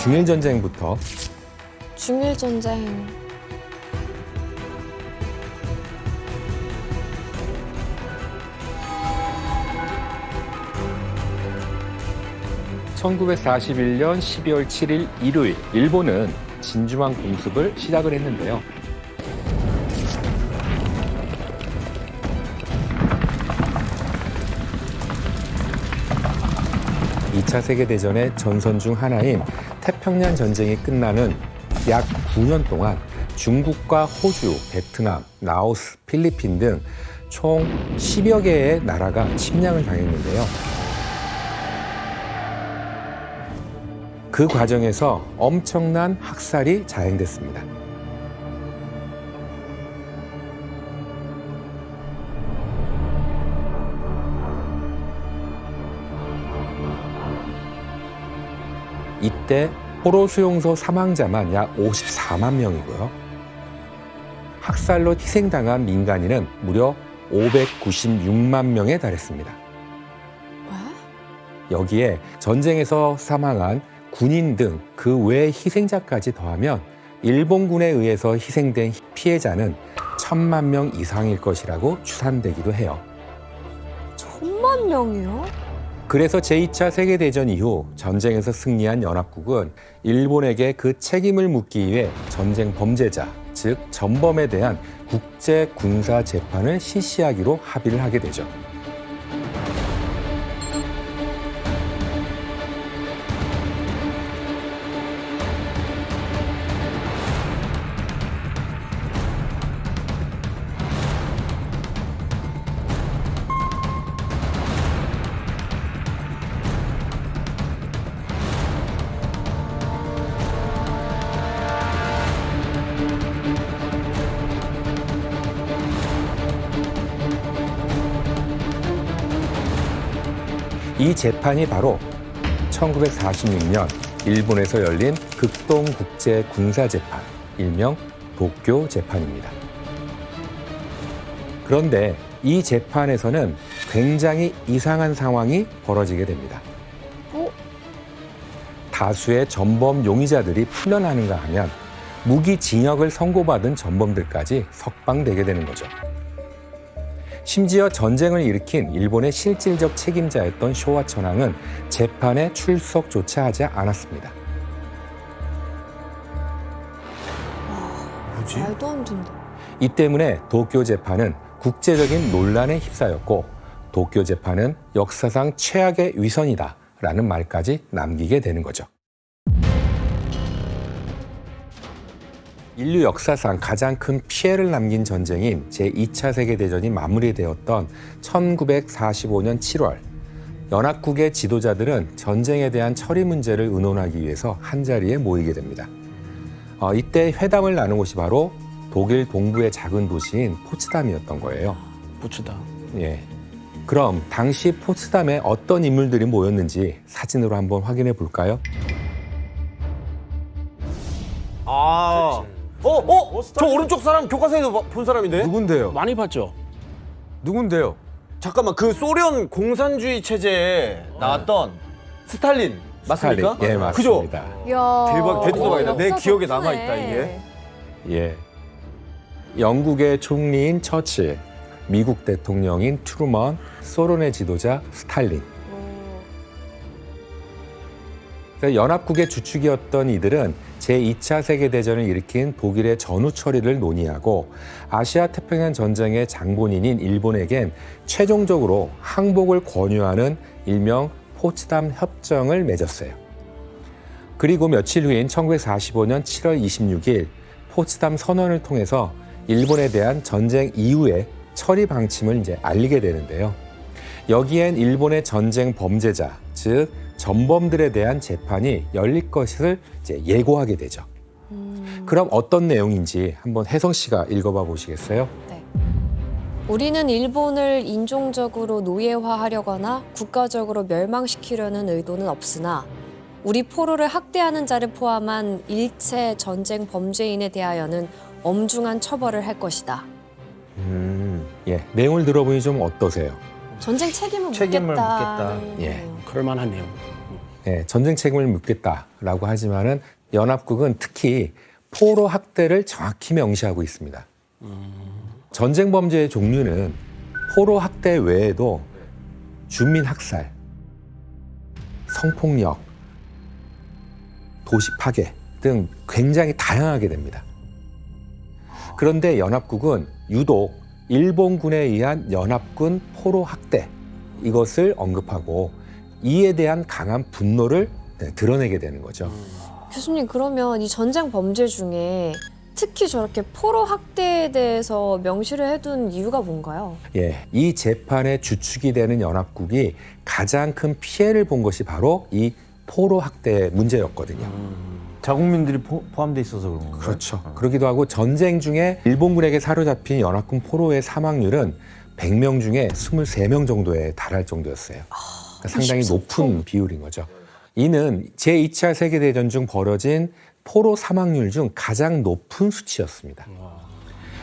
중일전쟁부터 중일전쟁. 1941년 12월 7일 일요일, 일본은 진주만 공습을 시작을 했는데요. 이 차 세계대전의 전선 중 하나인 태평양 전쟁이 끝나는 약 9년 동안 중국과 호주, 베트남, 라오스, 필리핀 등 총 10여 개의 나라가 침략을 당했는데요. 그 과정에서 엄청난 학살이 자행됐습니다. 이때 포로 수용소 사망자만 약 54만 명이고요. 학살로 희생당한 민간인은 무려 596만 명에 달했습니다. 여기에 전쟁에서 사망한 군인 등 그 외 희생자까지 더하면 일본군에 의해서 희생된 피해자는 1,000만 명 이상일 것이라고 추산되기도 해요. 1,000만 명이요? 그래서 제2차 세계대전 이후 전쟁에서 승리한 연합국은 일본에게 그 책임을 묻기 위해 전쟁 범죄자, 즉 전범에 대한 국제 군사 재판을 실시하기로 합의를 하게 되죠. 이 재판이 바로 1946년 일본에서 열린 극동국제군사재판, 일명 도쿄 재판입니다. 그런데 이 재판에서는 굉장히 이상한 상황이 벌어지게 됩니다. 다수의 전범 용의자들이 풀려나는가 하면 무기징역을 선고받은 전범들까지 석방되게 되는 거죠. 심지어 전쟁을 일으킨 일본의 실질적 책임자였던 쇼와 천황은 재판에 출석조차 하지 않았습니다. 뭐지? 말도 안 된다. 이 때문에 도쿄 재판은 국제적인 논란에 휩싸였고 도쿄 재판은 역사상 최악의 위선이다라는 말까지 남기게 되는 거죠. 인류 역사상 가장 큰 피해를 남긴 전쟁인 제2차 세계대전이 마무리되었던 1945년 7월, 연합국의 지도자들은 전쟁에 대한 처리 문제를 의논하기 위해서 한자리에 모이게 됩니다. 이때 회담을 나눈 곳이 바로 독일 동부의 작은 도시인 포츠담이었던 거예요. 포츠담. 예. 그럼 당시 포츠담에 어떤 인물들이 모였는지 사진으로 한번 확인해 볼까요? 저 오른쪽 사람 교과서에도 본 사람인데? 누군데요? 많이 봤죠? 누군데요? 잠깐만, 그 소련 공산주의 체제에 나왔던 스탈린 맞습니까? 스탈린. 예, 그죠? 맞습니다. 이야. 대박, 대박이다. 내 역사 기억에 덕분에. 남아있다, 이게. 예. 영국의 총리인 처칠, 미국 대통령인 트루먼, 소련의 지도자 스탈린. 연합국의 주축이었던 이들은 제2차 세계대전을 일으킨 독일의 전후 처리를 논의하고 아시아 태평양 전쟁의 장본인인 일본에겐 최종적으로 항복을 권유하는 일명 포츠담 협정을 맺었어요. 그리고 며칠 후인 1945년 7월 26일 포츠담 선언을 통해서 일본에 대한 전쟁 이후의 처리 방침을 이제 알리게 되는데요. 여기엔 일본의 전쟁 범죄자, 즉 전범들에 대한 재판이 열릴 것을 이제 예고하게 되죠. 그럼 어떤 내용인지 한번 혜성 씨가 읽어봐 보시겠어요? 네. 우리는 일본을 인종적으로 노예화하려거나 국가적으로 멸망시키려는 의도는 없으나 우리 포로를 학대하는 자를 포함한 일체 전쟁 범죄인에 대하여는 엄중한 처벌을 할 것이다. 예, 내용을 들어보니 좀 어떠세요? 전쟁 책임을 책임을 묻겠다. 예. 그럴 만한 내용. 전쟁 책임을 묻겠다라고 하지만은 연합국은 특히 포로 학대를 정확히 명시하고 있습니다. 전쟁 범죄의 종류는 포로 학대 외에도 주민 학살, 성폭력, 도시 파괴 등 굉장히 다양하게 됩니다. 그런데 연합국은 유독 일본군에 의한 연합군 포로 학대 이것을 언급하고 이에 대한 강한 분노를 드러내게 되는 거죠. 교수님, 그러면 이 전쟁 범죄 중에 특히 저렇게 포로 학대에 대해서 명시를 해둔 이유가 뭔가요? 이 재판의 주축이 되는 연합국이 가장 큰 피해를 본 것이 바로 이 포로 학대 문제였거든요. 자국민들이 포함돼 있어서 그런 건가요? 그렇죠. 그러기도 하고 전쟁 중에 일본군에게 사로잡힌 연합군 포로의 사망률은 100명 중에 23명 정도에 달할 정도였어요. 그러니까 상당히 24%? 높은 비율인 거죠. 이는 제2차 세계대전 중 벌어진 포로 사망률 중 가장 높은 수치였습니다.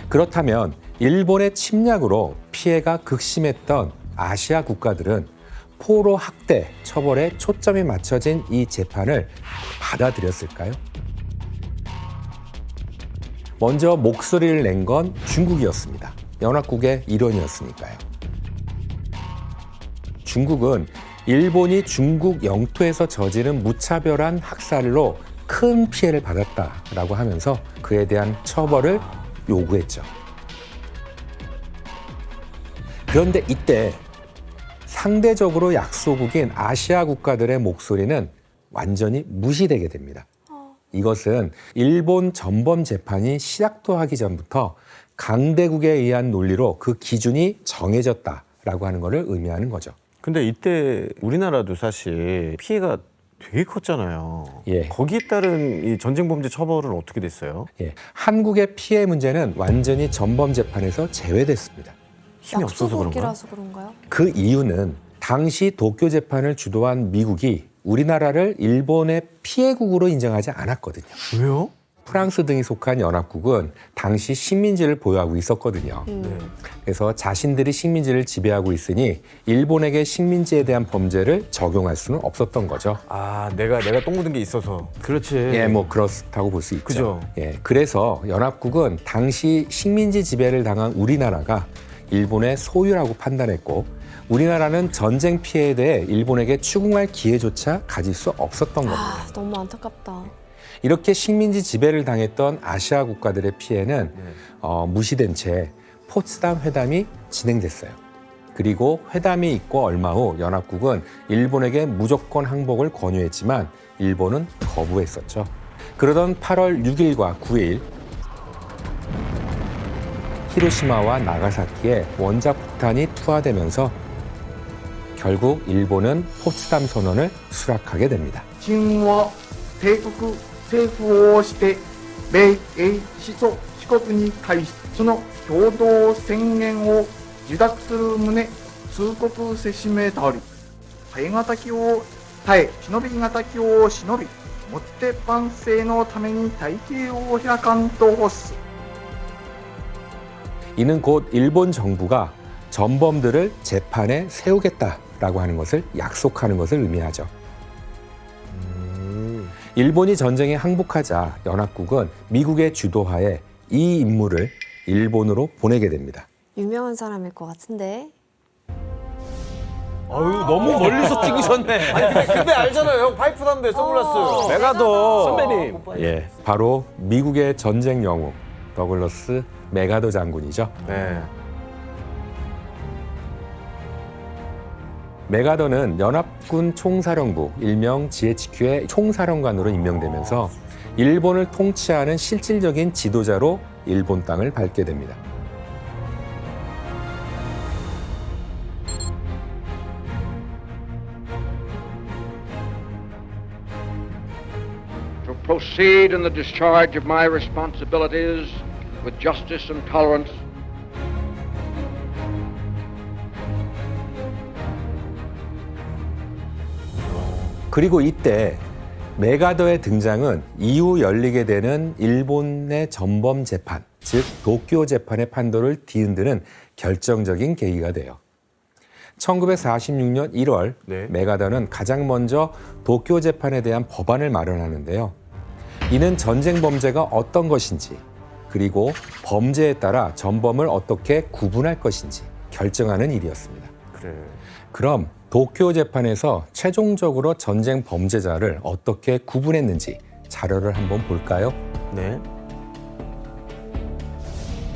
그렇다면 일본의 침략으로 피해가 극심했던 아시아 국가들은 포로 학대 처벌에 초점이 맞춰진 이 재판을 받아들였을까요? 먼저 목소리를 낸 건 중국이었습니다. 연합국의 일원이었으니까요. 중국은 일본이 중국 영토에서 저지른 무차별한 학살로 큰 피해를 받았다라고 하면서 그에 대한 처벌을 요구했죠. 그런데 이때 상대적으로 약소국인 아시아 국가들의 목소리는 완전히 무시되게 됩니다. 이것은 일본 전범 재판이 시작도 하기 전부터 강대국에 의한 논리로 그 기준이 정해졌다라고 하는 것을 의미하는 거죠. 근데 이때 우리나라도 사실 피해가 되게 컸잖아요. 거기에 따른 이 전쟁 범죄 처벌은 어떻게 됐어요? 한국의 피해 문제는 완전히 전범 재판에서 제외됐습니다. 힘이 없어서 그런가요? 약소국이라서 그런가요? 그 이유는 당시 도쿄 재판을 주도한 미국이 우리나라를 일본의 피해국으로 인정하지 않았거든요. 왜요? 프랑스 등이 속한 연합국은 당시 식민지를 보유하고 있었거든요. 그래서 자신들이 식민지를 지배하고 있으니 일본에게 식민지에 대한 범죄를 적용할 수는 없었던 거죠. 아, 내가 똥 묻은 게 있어서. 그렇지. 뭐 그렇다고 볼 수 있죠. 그죠. 그래서 연합국은 당시 식민지 지배를 당한 우리나라가 일본의 소유라고 판단했고 우리나라는 전쟁 피해에 대해 일본에게 추궁할 기회조차 가질 수 없었던 겁니다. 너무 안타깝다. 이렇게 식민지 지배를 당했던 아시아 국가들의 피해는 무시된 채 포츠담 회담이 진행됐어요. 그리고 회담이 있고 얼마 후 연합국은 일본에게 무조건 항복을 권유했지만 일본은 거부했었죠. 그러던 8월 6일과 9일 히로시마와 나가사키에 원자 폭탄이 투하되면서 결국 일본은 포츠담 선언을 수락하게 됩니다. 清は帝国征服をして米英四祖四国に対しその共同宣言を受諾する旨通告せしめたり耐え難きを耐え忍び難きを忍びもって万世のために大計を開かんと欲す 이는 곧 일본 정부가 전범들을 재판에 세우겠다라고 하는 것을 약속하는 것을 의미하죠. 일본이 전쟁에 항복하자 연합국은 미국의 주도하에 이 임무를 일본으로 보내게 됩니다. 유명한 사람일 것 같은데. 아유, 너무 멀리서 찍으셨네. 아니, 근데 알잖아요. 형 파이프 담배 선글라스. 메가더. 선배님. 바로 미국의 전쟁 영웅 더글러스 메가더 장군이죠. 네. 메가더는 연합군 총사령부 일명 GHQ의 총사령관으로 임명되면서 일본을 통치하는 실질적인 지도자로 일본 땅을 밟게 됩니다. To proceed in the discharge of my responsibilities with justice and tolerance. 그리고 이때 메가더의 등장은 이후 열리게 되는 일본의 전범 재판, 즉 도쿄 재판의 판도를 뒤흔드는 결정적인 계기가 돼요. 1946년 1월 네. 메가더는 가장 먼저 도쿄 재판에 대한 법안을 마련하는데요. 이는 전쟁 범죄가 어떤 것인지 그리고 범죄에 따라 전범을 어떻게 구분할 것인지 결정하는 일이었습니다. 그래. 그럼 도쿄 재판에서 최종적으로 전쟁 범죄자를 어떻게 구분했는지 자료를 한번 볼까요? 네.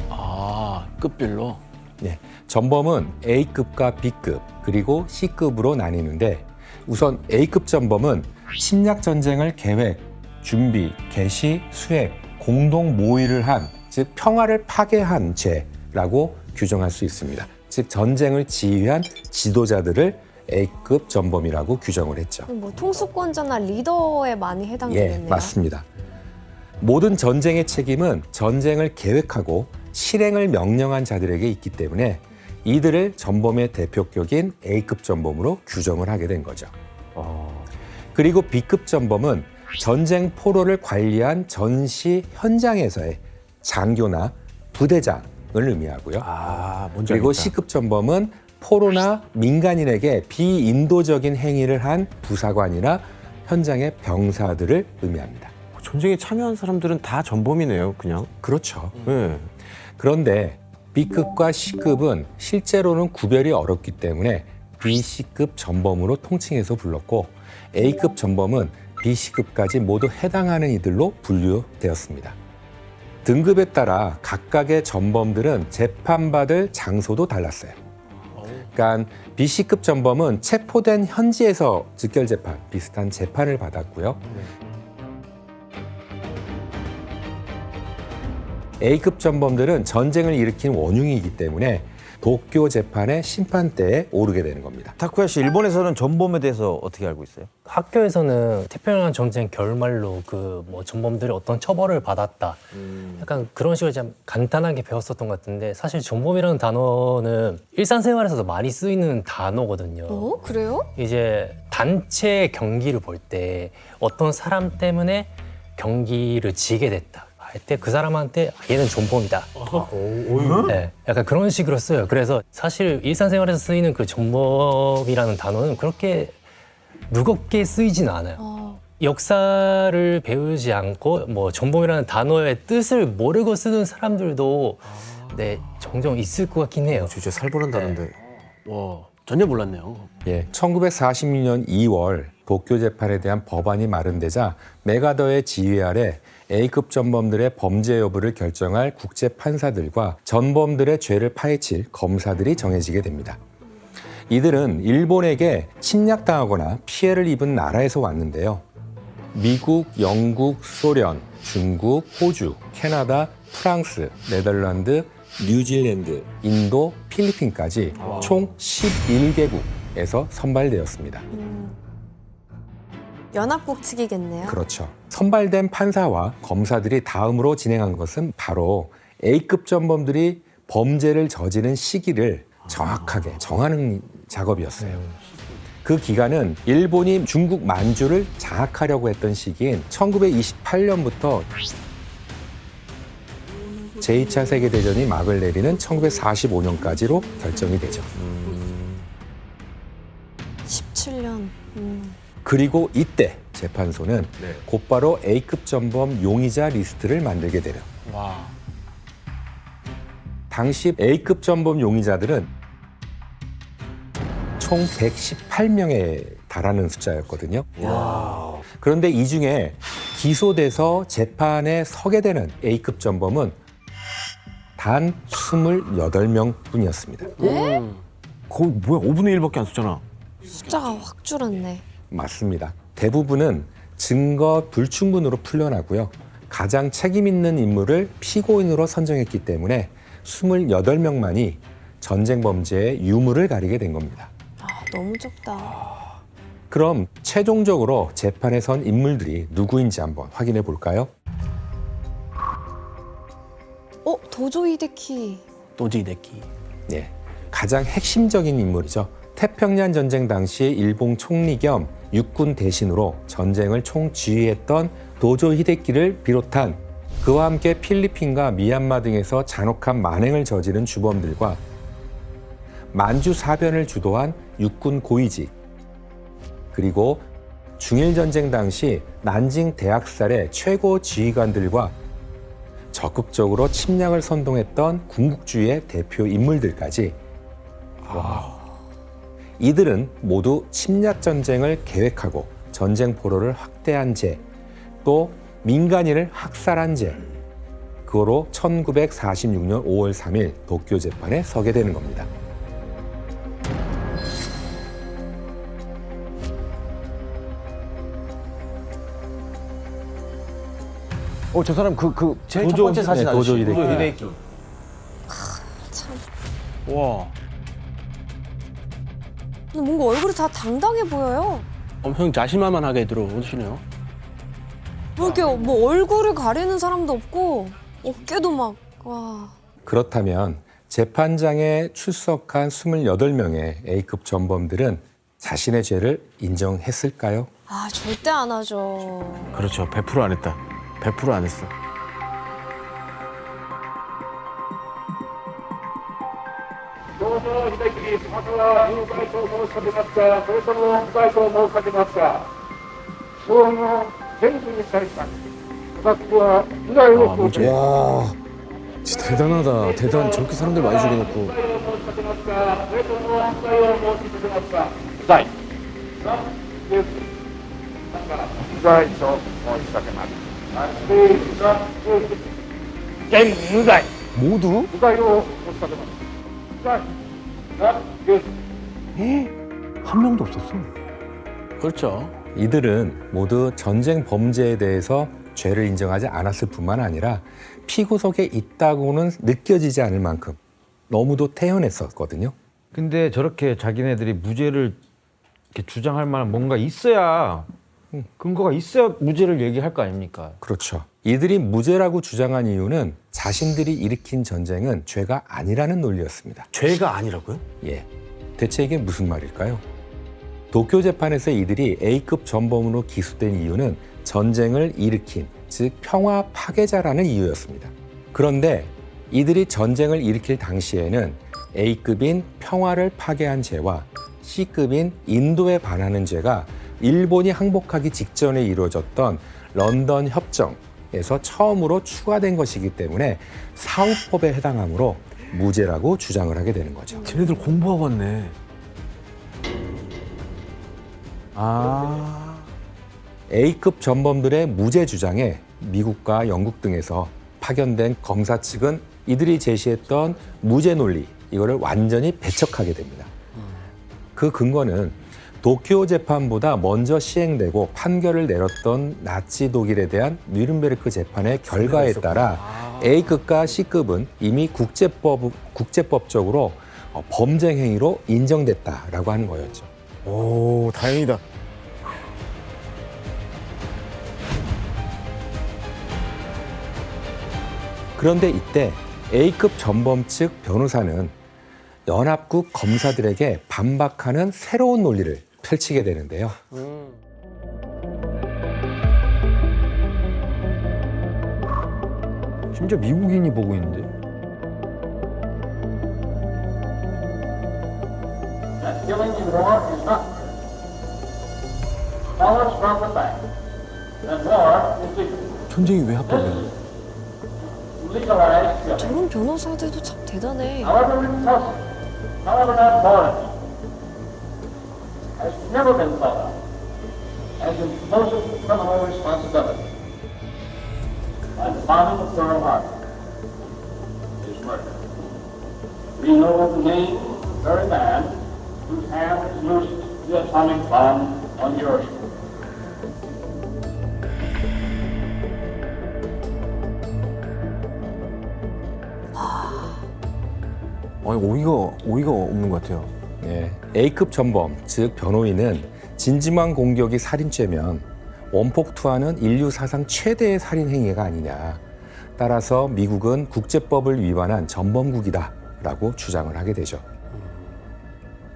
아, 급별로? 네, 전범은 A급과 B급 그리고 C급으로 나뉘는데 우선 A급 전범은 침략 전쟁을 계획, 준비, 개시, 수행, 공동 모의를 한, 즉 평화를 파괴한 죄라고 규정할 수 있습니다. 즉 전쟁을 지휘한 지도자들을 A급 전범이라고 규정을 했죠. 뭐 통수권자나 리더에 많이 해당되겠네요. 예, 맞습니다. 모든 전쟁의 책임은 전쟁을 계획하고 실행을 명령한 자들에게 있기 때문에 이들을 전범의 대표격인 A급 전범으로 규정을 하게 된 거죠. 그리고 B급 전범은 전쟁 포로를 관리한 전시 현장에서의 장교나 부대장을 의미하고요. 뭔지 그리고 알겠다. C급 전범은 포로나 민간인에게 비인도적인 행위를 한 부사관이나 현장의 병사들을 의미합니다. 전쟁에 참여한 사람들은 다 전범이네요, 그냥. 그렇죠. 네. 그런데 B급과 C급은 실제로는 구별이 어렵기 때문에 B, C급 전범으로 통칭해서 불렀고 A급 전범은 B, C급까지 모두 해당하는 이들로 분류되었습니다. 등급에 따라 각각의 전범들은 재판받을 장소도 달랐어요. 그러니까 B, C급 전범은 체포된 현지에서 즉결재판, 비슷한 재판을 받았고요. A급 전범들은 전쟁을 일으킨 원흉이기 때문에 도쿄 재판의 심판대에 오르게 되는 겁니다. 타쿠야 씨, 일본에서는 전범에 대해서 어떻게 알고 있어요? 학교에서는 태평양 전쟁 결말로 그 뭐 전범들이 어떤 처벌을 받았다. 약간 그런 식으로 좀 간단하게 배웠었던 것 같은데 사실 전범이라는 단어는 일상생활에서도 많이 쓰이는 단어거든요. 어? 그래요? 이제 단체 경기를 볼 때 어떤 사람 때문에 경기를 지게 됐다 할 때 그 사람한테 얘는 전범이다. 네, 약간 그런 식으로 써요. 그래서 사실 일상생활에서 쓰이는 그 전범이라는 단어는 그렇게 무겁게 쓰이지는 않아요. 역사를 배우지 않고 뭐 전범이라는 단어의 뜻을 모르고 쓰는 사람들도 네, 종종 있을 것 같긴 해요. 진짜 살벌한 단어인데. 와, 전혀 몰랐네요. 예, 1946년 2월 도쿄 재판에 대한 법안이 마련되자 메가더의 지휘 아래 A급 전범들의 범죄 여부를 결정할 국제 판사들과 전범들의 죄를 파헤칠 검사들이 정해지게 됩니다. 이들은 일본에게 침략당하거나 피해를 입은 나라에서 왔는데요. 미국, 영국, 소련, 중국, 호주, 캐나다, 프랑스, 네덜란드, 뉴질랜드, 인도, 필리핀까지 총 11개국에서 선발되었습니다. 연합국 측이겠네요. 그렇죠. 선발된 판사와 검사들이 다음으로 진행한 것은 바로 A급 전범들이 범죄를 저지른 시기를 정확하게 정하는 작업이었어요. 그 기간은 일본이 중국 만주를 장악하려고 했던 시기인 1928년부터 제2차 세계대전이 막을 내리는 1945년까지로 결정이 되죠. 17년. 그리고 이때 재판소는 곧바로 A급 전범 용의자 리스트를 만들게 되려. 와. 당시 A급 전범 용의자들은 총 118명에 달하는 숫자였거든요. 그런데 이 중에 기소돼서 재판에 서게 되는 A급 전범은 단 28명 뿐이었습니다. 거의 뭐야, 5분의 1밖에 안 썼잖아. 숫자가 확 줄었네. 맞습니다. 대부분은 증거 불충분으로 풀려나고요. 가장 책임 있는 인물을 피고인으로 선정했기 때문에 28명만이 전쟁 범죄의 유무를 가리게 된 겁니다. 아, 너무 적다. 그럼 최종적으로 재판에 선 인물들이 누구인지 한번 확인해 볼까요? 도조 히데키. 도지 데키. 네, 가장 핵심적인 인물이죠. 태평양 전쟁 당시 일본 총리 겸 육군 대신으로 전쟁을 총지휘했던 도조 히데키를 비롯한 그와 함께 필리핀과 미얀마 등에서 잔혹한 만행을 저지른 주범들과 만주 사변을 주도한 육군 고위직, 그리고 중일전쟁 당시 난징 대학살의 최고 지휘관들과 적극적으로 침략을 선동했던 군국주의의 대표 인물들까지 이들은 모두 침략 전쟁을 계획하고 전쟁 포로를 확대한 죄, 또 민간인을 학살한 죄, 그거로 1946년 5월 3일 도쿄 재판에 서게 되는 겁니다. 저 사람 제일 첫 번째 사진 아저씨. 도조 히데키. 도조 히데키. 참. 와, 근데 뭔가 얼굴이 다 당당해 보여요. 엄청 자신만만하게 들어오시네요. 뭐 이렇게 뭐 얼굴을 가리는 사람도 없고 어깨도 막 와. 그렇다면 재판장에 출석한 28명의 A급 전범들은 자신의 죄를 인정했을까요? 아 절대 안 하죠. 그렇죠. 100% 안 했다. 100% 안 했어. 와, 진짜 대단하다. 저렇게 사람들 많이 죽여놓고. 모두? 한 명도 없었어. 그렇죠. 이들은 모두 전쟁 범죄에 대해서 죄를 인정하지 않았을 뿐만 아니라 피구석에 있다고는 느껴지지 않을 만큼 너무도 태연했었거든요. 근데 저렇게 자기네들이 무죄를 이렇게 주장할 만한 뭔가 있어야 근거가 있어야 무죄를 얘기할 거 아닙니까? 그렇죠. 이들이 무죄라고 주장한 이유는 자신들이 일으킨 전쟁은 죄가 아니라는 논리였습니다. 죄가 아니라고요? 예. 대체 이게 무슨 말일까요? 도쿄 재판에서 이들이 A급 전범으로 기소된 이유는 전쟁을 일으킨, 즉 평화 파괴자라는 이유였습니다. 그런데 이들이 전쟁을 일으킬 당시에는 A급인 평화를 파괴한 죄와 C급인 인도에 반하는 죄가 일본이 항복하기 직전에 이루어졌던 런던 협정에서 처음으로 추가된 것이기 때문에 사후법에 해당하므로 무죄라고 주장을 하게 되는 거죠. 쟤네들 공부하고 왔네. A급 전범들의 무죄 주장에 미국과 영국 등에서 파견된 검사 측은 이들이 제시했던 무죄 논리, 이거를 완전히 배척하게 됩니다. 그 근거는 도쿄 재판보다 먼저 시행되고 판결을 내렸던 나치 독일에 대한 뉘른베르크 재판의 결과에 따라 A급과 C급은 이미 국제법적으로 범죄 행위로 인정됐다라고 하는 거였죠. 오, 다행이다. 그런데 이때 A급 전범 측 변호사는 연합국 검사들에게 반박하는 새로운 논리를 펼치게 되는데요. 심지어 미국인이 보고 있는데. 전쟁이 왜 합법이야? 저런 변호사들도 참 대단해. has never been thought of as imposing criminal responsibility. By the bombing of Pearl Harbor is murder. We know the name of the very man whose hand has loosed the atomic bomb on Hiroshima. 어이가 없는 것 같아요. 네, A급 전범, 즉 변호인은 진지만 공격이 살인죄면 원폭 투하는 인류 사상 최대의 살인 행위가 아니냐. 따라서 미국은 국제법을 위반한 전범국이다라고 주장을 하게 되죠.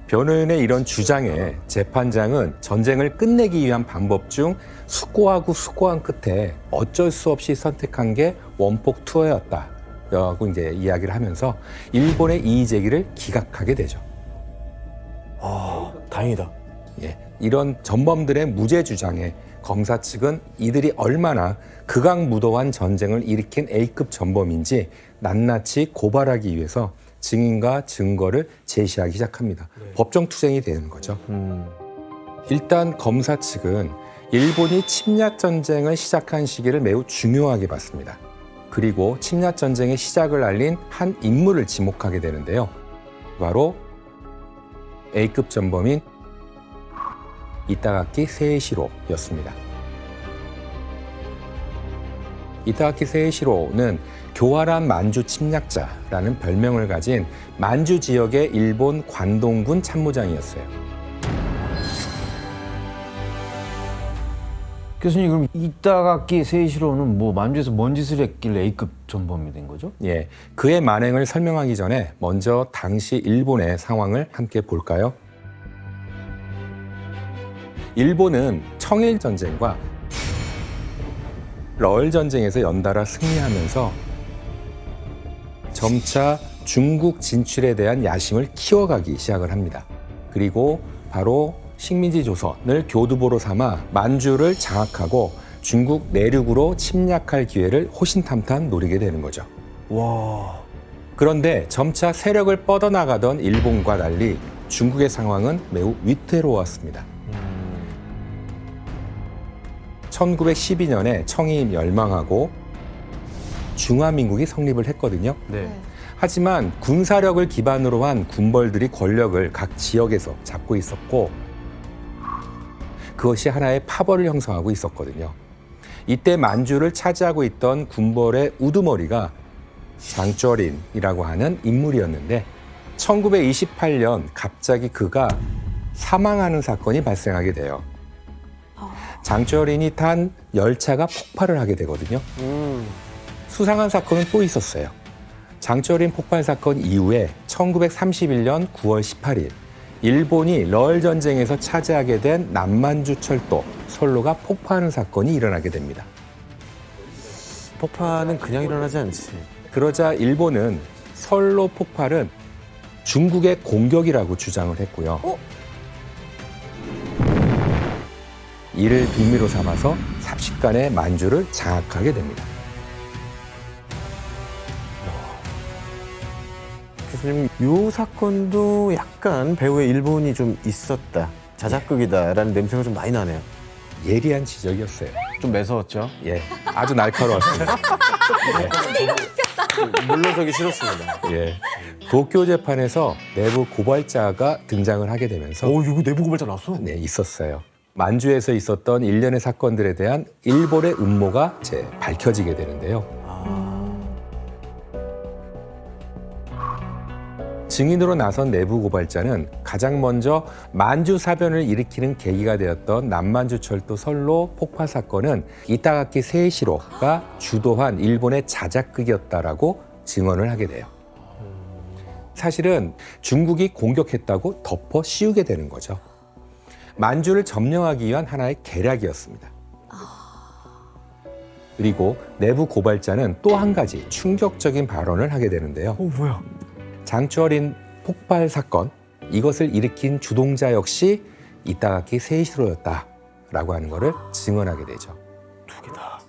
변호인의 이런 주장에 재판장은 전쟁을 끝내기 위한 방법 중 숙고하고 숙고한 끝에 어쩔 수 없이 선택한 게 원폭 투하였다라고 이제 이야기를 하면서 일본의 이의 제기를 기각하게 되죠. 다행이다. 예, 이런 전범들의 무죄 주장에 검사 측은 이들이 얼마나 극악무도한 전쟁을 일으킨 A급 전범인지 낱낱이 고발하기 위해서 증인과 증거를 제시하기 시작합니다. 법정 투쟁이 되는 거죠. 일단 검사 측은 일본이 침략 전쟁을 시작한 시기를 매우 중요하게 봤습니다. 그리고 침략 전쟁의 시작을 알린 한 인물을 지목하게 되는데요. 바로 A급 전범인 이타가키 세이시로였습니다. 이타가키 세이시로는 교활한 만주 침략자라는 별명을 가진 만주 지역의 일본 관동군 참모장이었어요. 교수님, 그럼 이타가키 세이시로는 뭐 만주에서 뭔 짓을 했길래 A급 전범이 된 거죠? 예, 그의 만행을 설명하기 전에 먼저 당시 일본의 상황을 함께 볼까요? 일본은 청일 전쟁과 러일 전쟁에서 연달아 승리하면서 점차 중국 진출에 대한 야심을 키워가기 시작을 합니다. 그리고 바로 식민지 조선을 교두보로 삼아 만주를 장악하고 중국 내륙으로 침략할 기회를 호신탐탐 노리게 되는 거죠. 와. 그런데 점차 세력을 뻗어나가던 일본과 달리 중국의 상황은 매우 위태로웠습니다. 1912년에 청이 멸망하고 중화민국이 성립을 했거든요. 네. 하지만 군사력을 기반으로 한 군벌들이 권력을 각 지역에서 잡고 있었고 그것이 하나의 파벌을 형성하고 있었거든요. 이때 만주를 차지하고 있던 군벌의 우두머리가 장쩌린이라고 하는 인물이었는데 1928년 갑자기 그가 사망하는 사건이 발생하게 돼요. 장쩌린이 탄 열차가 폭발을 하게 되거든요. 수상한 사건은 또 있었어요. 장쩌린 폭발 사건 이후에 1931년 9월 18일 일본이 러일 전쟁에서 차지하게 된 남만주 철도 선로가 폭파하는 사건이 일어나게 됩니다. 폭파는 그냥 일어나지 않지. 그러자 일본은 선로 폭발은 중국의 공격이라고 주장을 했고요. 이를 빌미로 삼아서 삽시간에 만주를 장악하게 됩니다. 교수님, 이 사건도 약간 배후에 일본이 좀 있었다, 자작극이다라는 냄새가 좀 많이 나네요. 예리한 지적이었어요. 좀 매서웠죠? 예, 아주 날카로웠습니다. 물러서기 싫었습니다. 예, 도쿄 재판에서 내부 고발자가 등장을 하게 되면서 이거 내부 고발자 나왔어? 네, 있었어요. 만주에서 있었던 일련의 사건들에 대한 일본의 음모가 밝혀지게 되는데요. 증인으로 나선 내부 고발자는 가장 먼저 만주 사변을 일으키는 계기가 되었던 남만주 철도 선로 폭파 사건은 이타가키 세이시로가 주도한 일본의 자작극이었다라고 증언을 하게 돼요. 사실은 중국이 공격했다고 덮어 씌우게 되는 거죠. 만주를 점령하기 위한 하나의 계략이었습니다. 그리고 내부 고발자는 또 한 가지 충격적인 발언을 하게 되는데요. 뭐야? 장쩌린 폭발 사건, 이것을 일으킨 주동자 역시 이타가키 세이시로였다라고 하는 것을 증언하게 되죠. 두 개다.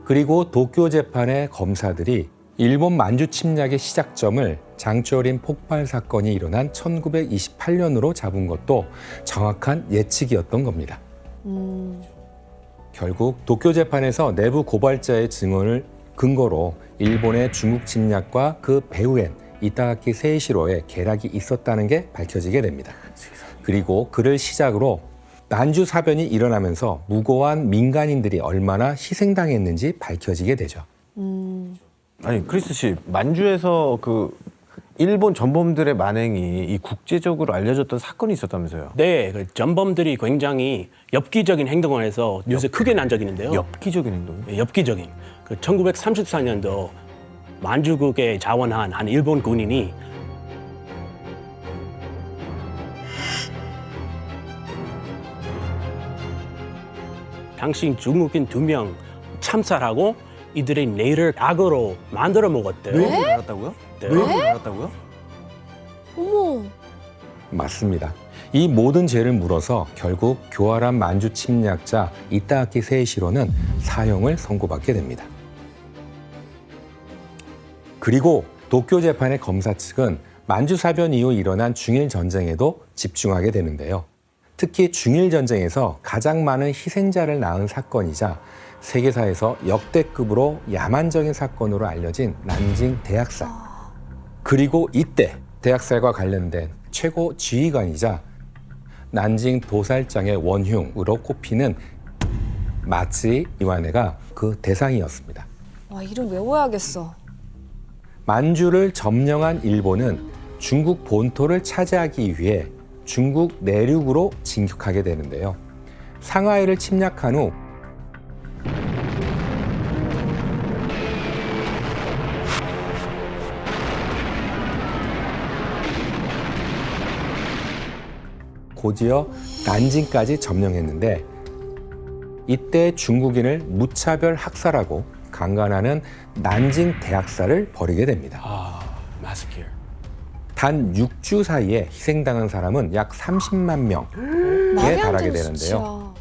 그리고 도쿄 재판의 검사들이 일본 만주 침략의 시작점을 장쩌린 폭발 사건이 일어난 1928년으로 잡은 것도 정확한 예측이었던 겁니다. 결국 도쿄 재판에서 내부 고발자의 증언을 근거로 일본의 중국 침략과 그 배후엔 이타가키 세이시로의 계략이 있었다는 게 밝혀지게 됩니다. 그리고 그를 시작으로 만주 사변이 일어나면서 무고한 민간인들이 얼마나 희생당했는지 밝혀지게 되죠. 아니, 크리스 씨, 만주에서 그 일본 전범들의 만행이 이 국제적으로 알려졌던 사건이 있었다면서요? 네, 그 전범들이 굉장히 엽기적인 행동을 해서 뉴스에 크게 난 적이 있는데요. 엽기적인 행동? 네, 엽기적인. 그 1934년도 만주국에 자원한 한 일본 군인이 당시 중국인 2명 참살하고 이들의 뇌를 악으로 만들어 먹었대요. 뇌를 갈았다고요? 네. 뇌를 갈았다고요? 어머. 맞습니다. 이 모든 죄를 물어서 결국 교활한 만주 침략자 이타하키 세이시로는 사형을 선고받게 됩니다. 그리고 도쿄 재판의 검사 측은 만주 사변 이후 일어난 중일 전쟁에도 집중하게 되는데요. 특히 중일 전쟁에서 가장 많은 희생자를 낳은 사건이자 세계사에서 역대급으로 야만적인 사건으로 알려진 난징 대학살. 그리고 이때 대학살과 관련된 최고 지휘관이자 난징 도살장의 원흉으로 꼽히는 마츠이 이와네가 그 대상이었습니다. 와, 이름 외워야겠어. 만주를 점령한 일본은 중국 본토를 차지하기 위해 중국 내륙으로 진격하게 되는데요. 상하이를 침략한 후 곧이어 난징까지 점령했는데 이때 중국인을 무차별 학살하고 강간하는 난징 대학살을 벌이게 됩니다. massacre. 단 6주 사이에 희생당한 사람은 약 30만 명에 말이 안 달하게 되는 되는데요. 수치야.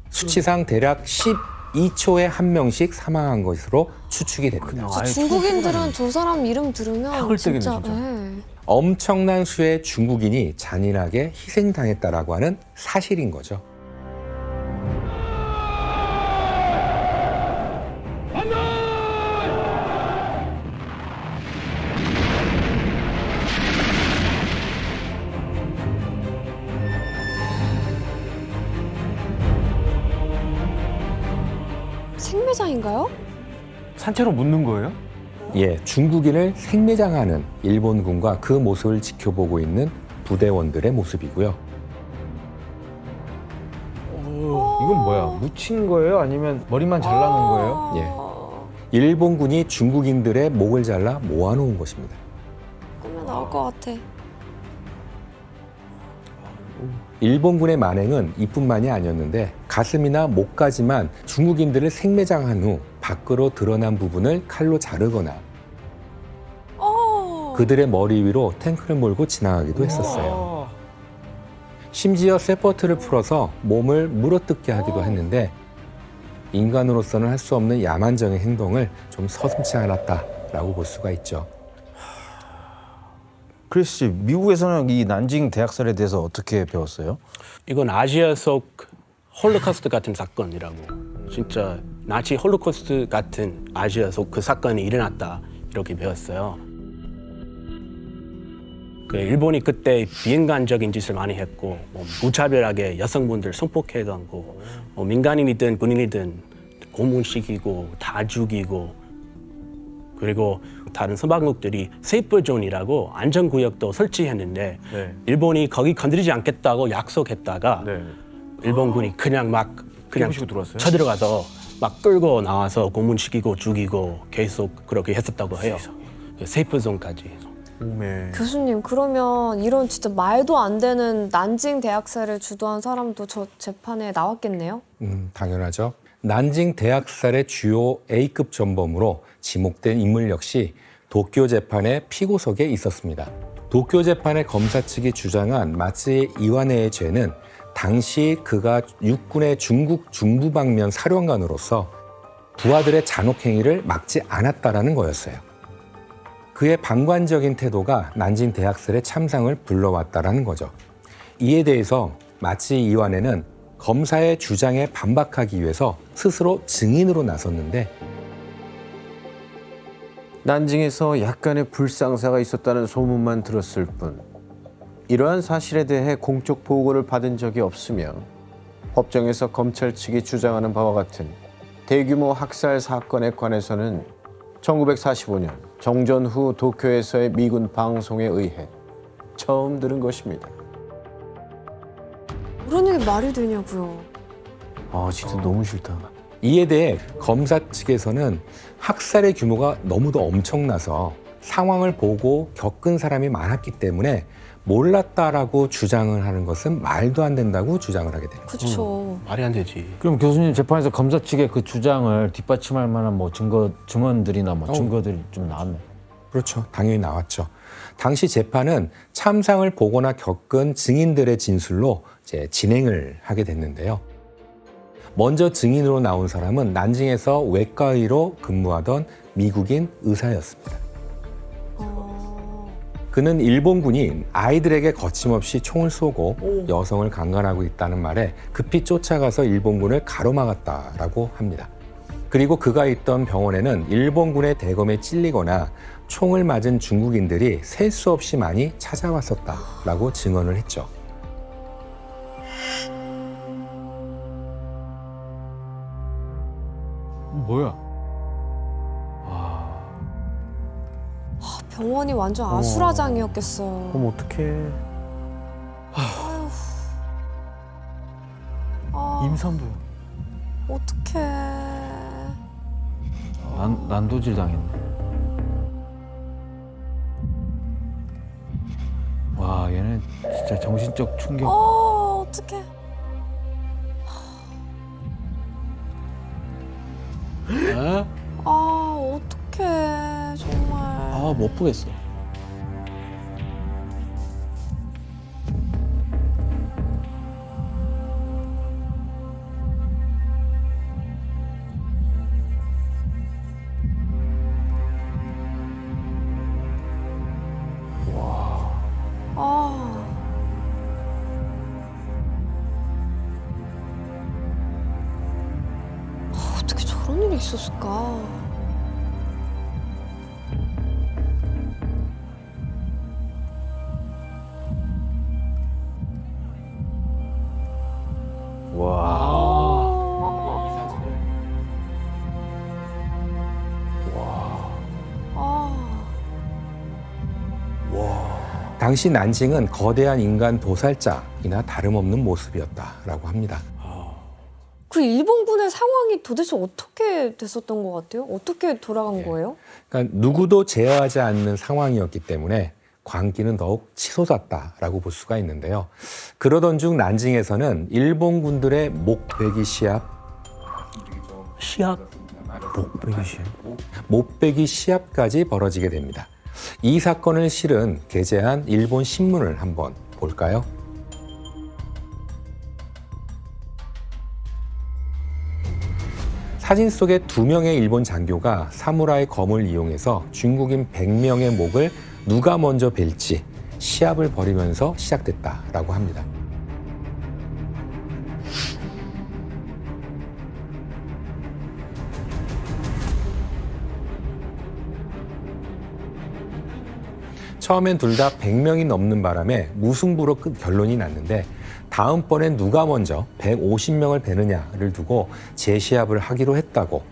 수치상 대략 12초에 한 명씩 사망한 것으로 추측이 됩니다. 저 중국인들은 저 사람 이름 들으면 탁을 뜨기는 진짜, 진짜. 예. 엄청난 수의 중국인이 잔인하게 희생당했다라고 하는 사실인 거죠. 생매장인가요? 산채로 묻는 거예요? 예, 중국인을 생매장하는 일본군과 그 모습을 지켜보고 있는 부대원들의 모습이고요. 이건 뭐야? 묻힌 거예요? 아니면 머리만 잘라놓은 거예요? 예, 일본군이 중국인들의 목을 잘라 모아놓은 것입니다. 꿈에 나올 것 같아. 일본군의 만행은 이뿐만이 아니었는데 가슴이나 목까지만 중국인들을 생매장한 후 밖으로 드러난 부분을 칼로 자르거나 그들의 머리 위로 탱크를 몰고 지나가기도 했었어요. 심지어 세포트를 풀어서 몸을 물어뜯게 하기도 했는데 인간으로서는 할 수 없는 야만적인 행동을 좀 서슴지 않았다라고 볼 수가 있죠. 크리스 씨, 미국에서는 이 난징 대학살에 대해서 어떻게 배웠어요? 이건 아시아 속 홀로코스트 같은 사건이라고. 진짜 나치 홀로코스트 같은 아시아 속 그 사건이 일어났다 이렇게 배웠어요. 그 일본이 그때 비인간적인 짓을 많이 했고 무차별하게 여성분들 성폭행하고 민간인이든 군인이든 고문시키고 다 죽이고 그리고 다른 서방국들이 세이프존이라고 안전구역도 설치했는데 일본이 거기 건드리지 않겠다고 약속했다가 일본군이 그냥 들어왔어요? 쳐들어가서 막 끌고 나와서 고문시키고 죽이고 계속 그렇게 했었다고 해요. 세이프존까지. 교수님, 그러면 이런 진짜 말도 안 되는 난징 대학살을 주도한 사람도 저 재판에 나왔겠네요? 당연하죠. 난징 대학살의 주요 A급 전범으로 지목된 인물 역시 도쿄 재판의 피고석에 있었습니다. 도쿄 재판의 검사 측이 주장한 마츠이 이와네의 죄는 당시 그가 육군의 중국 중부방면 사령관으로서 부하들의 잔혹 행위를 막지 않았다라는 거였어요. 그의 방관적인 태도가 난징 대학살의 참상을 불러왔다라는 거죠. 이에 대해서 마츠이 이와네는 검사의 주장에 반박하기 위해서 스스로 증인으로 나섰는데 난징에서 약간의 불상사가 있었다는 소문만 들었을 뿐 이러한 사실에 대해 공적 보고를 받은 적이 없으며 법정에서 검찰 측이 주장하는 바와 같은 대규모 학살 사건에 관해서는 1945년 정전 후 도쿄에서의 미군 방송에 의해 처음 들은 것입니다. 그런 얘기 말이 되냐고요. 아 진짜 너무 싫다. 이에 대해 검사 측에서는 학살의 규모가 너무도 엄청나서 상황을 보고 겪은 사람이 많았기 때문에 몰랐다라고 주장을 하는 것은 말도 안 된다고 주장을 하게 됩니다. 그렇죠. 말이 안 되지. 그럼 교수님 재판에서 검사 측의 그 주장을 뒷받침할 만한 뭐 증거들이나 뭐 증거들이 좀 나왔나요? 그렇죠. 당연히 나왔죠. 당시 재판은 참상을 보거나 겪은 증인들의 진술로 이제 진행을 하게 됐는데요. 먼저 증인으로 나온 사람은 난징에서 외과의로 근무하던 미국인 의사였습니다. 그는 일본군이 아이들에게 거침없이 총을 쏘고 여성을 강간하고 있다는 말에 급히 쫓아가서 일본군을 가로막았다라고 합니다. 그리고 그가 있던 병원에는 일본군의 대검에 찔리거나 총을 맞은 중국인들이 셀 수 없이 많이 찾아왔었다라고 증언을 했죠. 뭐야? 병원이 완전 아수라장이었겠어요. 그럼 어떡해. 임산부야. 어떡해. 난도질 당했네. 와, 얘는 진짜 정신적 충격. 어떡해. 어떡해. 정말. 못 보겠어. 어떻게 저런 일이 있었을까? 당시 난징은 거대한 인간 도살장이나 다름없는 모습이었다라고 합니다. 그 일본군의 상황이 도대체 어떻게 됐었던 것 같아요? 어떻게 돌아간 거예요? 그러니까 누구도 제어하지 않는 상황이었기 때문에 광기는 더욱 치솟았다라고 볼 수가 있는데요. 그러던 중 난징에서는 일본군들의 목베기 시합, 목베기 시합까지 벌어지게 됩니다. 이 사건을 실은 게재한 일본 신문을 한번 볼까요? 사진 속에 2명의 일본 장교가 사무라이 검을 이용해서 중국인 100명의 목을 누가 먼저 벨지 시합을 벌이면서 시작됐다라고 합니다. 처음엔 둘 다 100명이 넘는 바람에 무승부로 결론이 났는데 다음번엔 누가 먼저 150명을 베느냐를 두고 재시합을 하기로 했다고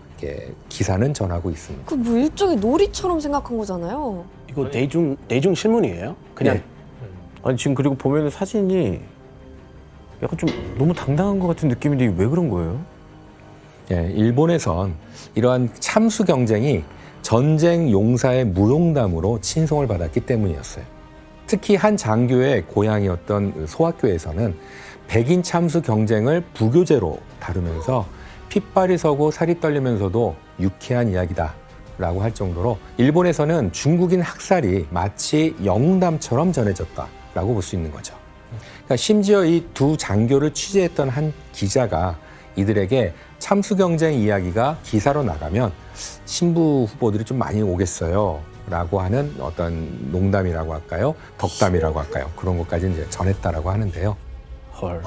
기사는 전하고 있습니다. 그 뭐 일종의 놀이처럼 생각한 거잖아요. 이거 대중 신문이에요? 그냥 네. 아니 지금 그리고 보면 사진이 약간 좀 너무 당당한 것 같은 느낌인데 왜 그런 거예요? 예, 일본에선 이러한 참수 경쟁이 전쟁 용사의 무용담으로 칭송을 받았기 때문이었어요. 특히 한 장교의 고향이었던 소학교에서는 백인 참수 경쟁을 부교재로 다루면서 핏발이 서고 살이 떨리면서도 유쾌한 이야기다라고 할 정도로 일본에서는 중국인 학살이 마치 영웅담처럼 전해졌다라고 볼 수 있는 거죠. 그러니까 심지어 이 두 장교를 취재했던 한 기자가 이들에게 참수 경쟁 이야기가 기사로 나가면 신부 후보들이 좀 많이 오겠어요 라고 하는 어떤 농담이라고 할까요? 덕담이라고 할까요? 그런 것까지 이제 전했다라고 하는데요. 헐,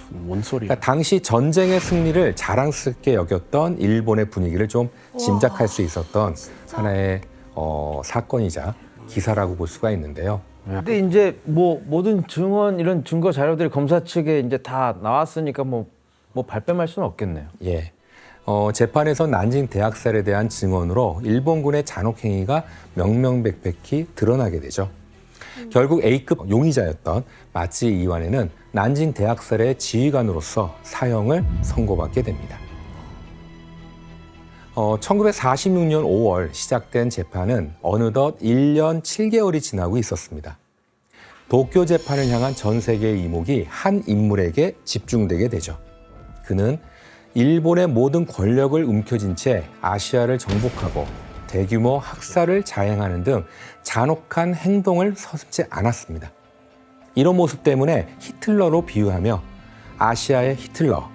뭔 소리야? 그러니까 당시 전쟁의 승리를 자랑스럽게 여겼던 일본의 분위기를 좀 짐작할 수 있었던 하나의 사건이자 기사라고 볼 수가 있는데요. 근데 이제 뭐 모든 증언 이런 증거 자료들이 검사 측에 이제 다 나왔으니까 뭐 발뺌할 수는 없겠네요. 예. 재판에서 난징 대학살에 대한 증언으로 일본군의 잔혹행위가 명명백백히 드러나게 되죠. 결국 A급 용의자였던 마치 이완에는 난징 대학살의 지휘관으로서 사형을 선고받게 됩니다. 1946년 5월 시작된 재판은 어느덧 1년 7개월이 지나고 있었습니다. 도쿄 재판을 향한 전 세계의 이목이 한 인물에게 집중되게 되죠. 그는 일본의 모든 권력을 움켜쥔 채 아시아를 정복하고 대규모 학살을 자행하는 등 잔혹한 행동을 서슴지 않았습니다. 이런 모습 때문에 히틀러로 비유하며 아시아의 히틀러,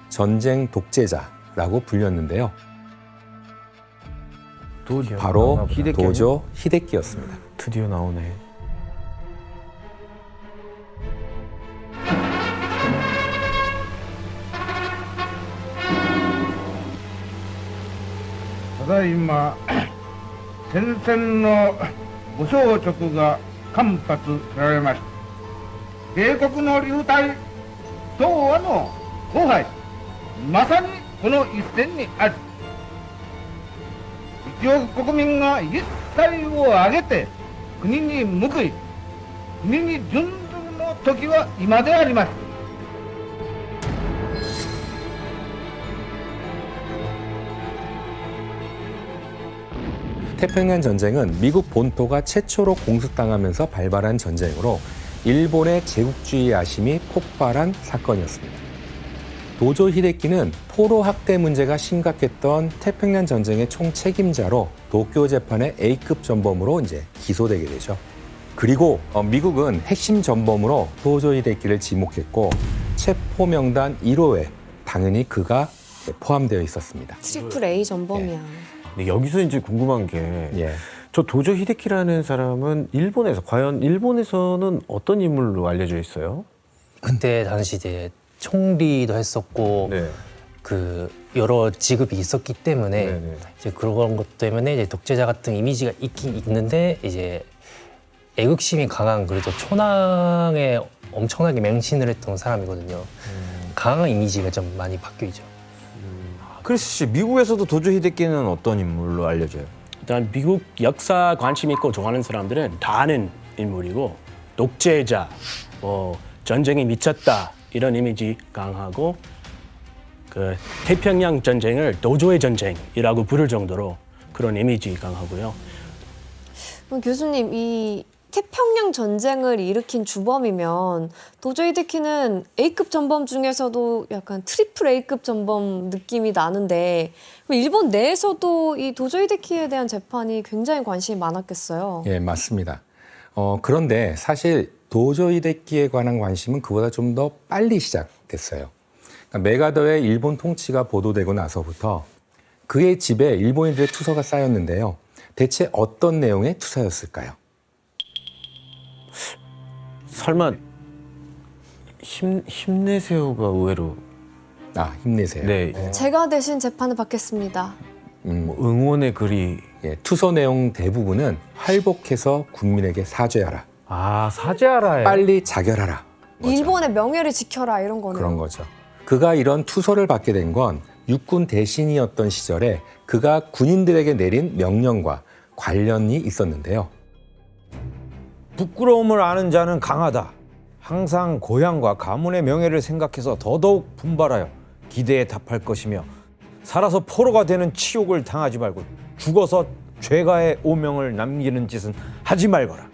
전쟁 독재자라고 불렸는데요. 바로 도조 히데키였습니다. 드디어 나오네.ただいま戦線の武将職が間髪られました。米国の流体東亜の荒廃、まさにこの一戦にある。一億国民が一切を挙げて国に報い、国に準ずるの時は今であります。 태평양 전쟁은 미국 본토가 최초로 공습당하면서 발발한 전쟁으로 일본의 제국주의 야심이 폭발한 사건이었습니다. 도조 히데키는 포로 학대 문제가 심각했던 태평양 전쟁의 총책임자로 도쿄 재판의 A급 전범으로 이제 기소되게 되죠. 그리고 미국은 핵심 전범으로 도조 히데키를 지목했고 체포 명단 1호에 당연히 그가 포함되어 있었습니다. 트리플 A 전범이야. 근데 여기서 이제 궁금한 게 예. 저 도조 히데키라는 사람은 과연 일본에서는 어떤 인물로 알려져 있어요? 그때 당시 이제 총리도 했었고 네. 그 여러 직업이 있었기 때문에 네네. 이제 그런 것 때문에 이제 독재자 같은 이미지가 있긴 있는데 이제 애국심이 강한 그래도 천황에 엄청나게 맹신을 했던 사람이거든요. 강한 이미지가 좀 많이 바뀌죠. 크리스 씨, 미국에서도 도조 히데키는 어떤 인물로 알려져요? 일단 미국 역사 관심 있고 좋아하는 사람들은 다 아는 인물이고 독재자, 전쟁에 미쳤다 이런 이미지 강하고 그 태평양 전쟁을 도조의 전쟁이라고 부를 정도로 그런 이미지 강하고요. 그럼 교수님, 이 태평양 전쟁을 일으킨 주범이면 도조 히데키는 A급 전범 중에서도 약간 트리플 A급 전범 느낌이 나는데 일본 내에서도 이 도조 히데키에 대한 재판이 굉장히 관심이 많았겠어요. 예, 맞습니다. 그런데 사실 도조 히데키에 관한 관심은 그보다 좀 더 빨리 시작됐어요. 그러니까 메가더의 일본 통치가 보도되고 나서부터 그의 집에 일본인들의 투서가 쌓였는데요. 대체 어떤 내용의 투서였을까요? 설마 힘내세요가 의외로 힘내세요. 네. 제가 대신 재판을 받겠습니다. 뭐 응원의 글이 예, 투서 내용 대부분은 활복해서 국민에게 사죄하라. 사죄하라예요. 빨리 자결하라. 일본의 명예를 지켜라 이런 거네요. 그런 거죠. 그가 이런 투서를 받게 된 건 육군 대신이었던 시절에 그가 군인들에게 내린 명령과 관련이 있었는데요. 부끄러움을 아는 자는 강하다. 항상 고향과 가문의 명예를 생각해서 더더욱 분발하여 기대에 답할 것이며 살아서 포로가 되는 치욕을 당하지 말고 죽어서 죄가의 오명을 남기는 짓은 하지 말거라.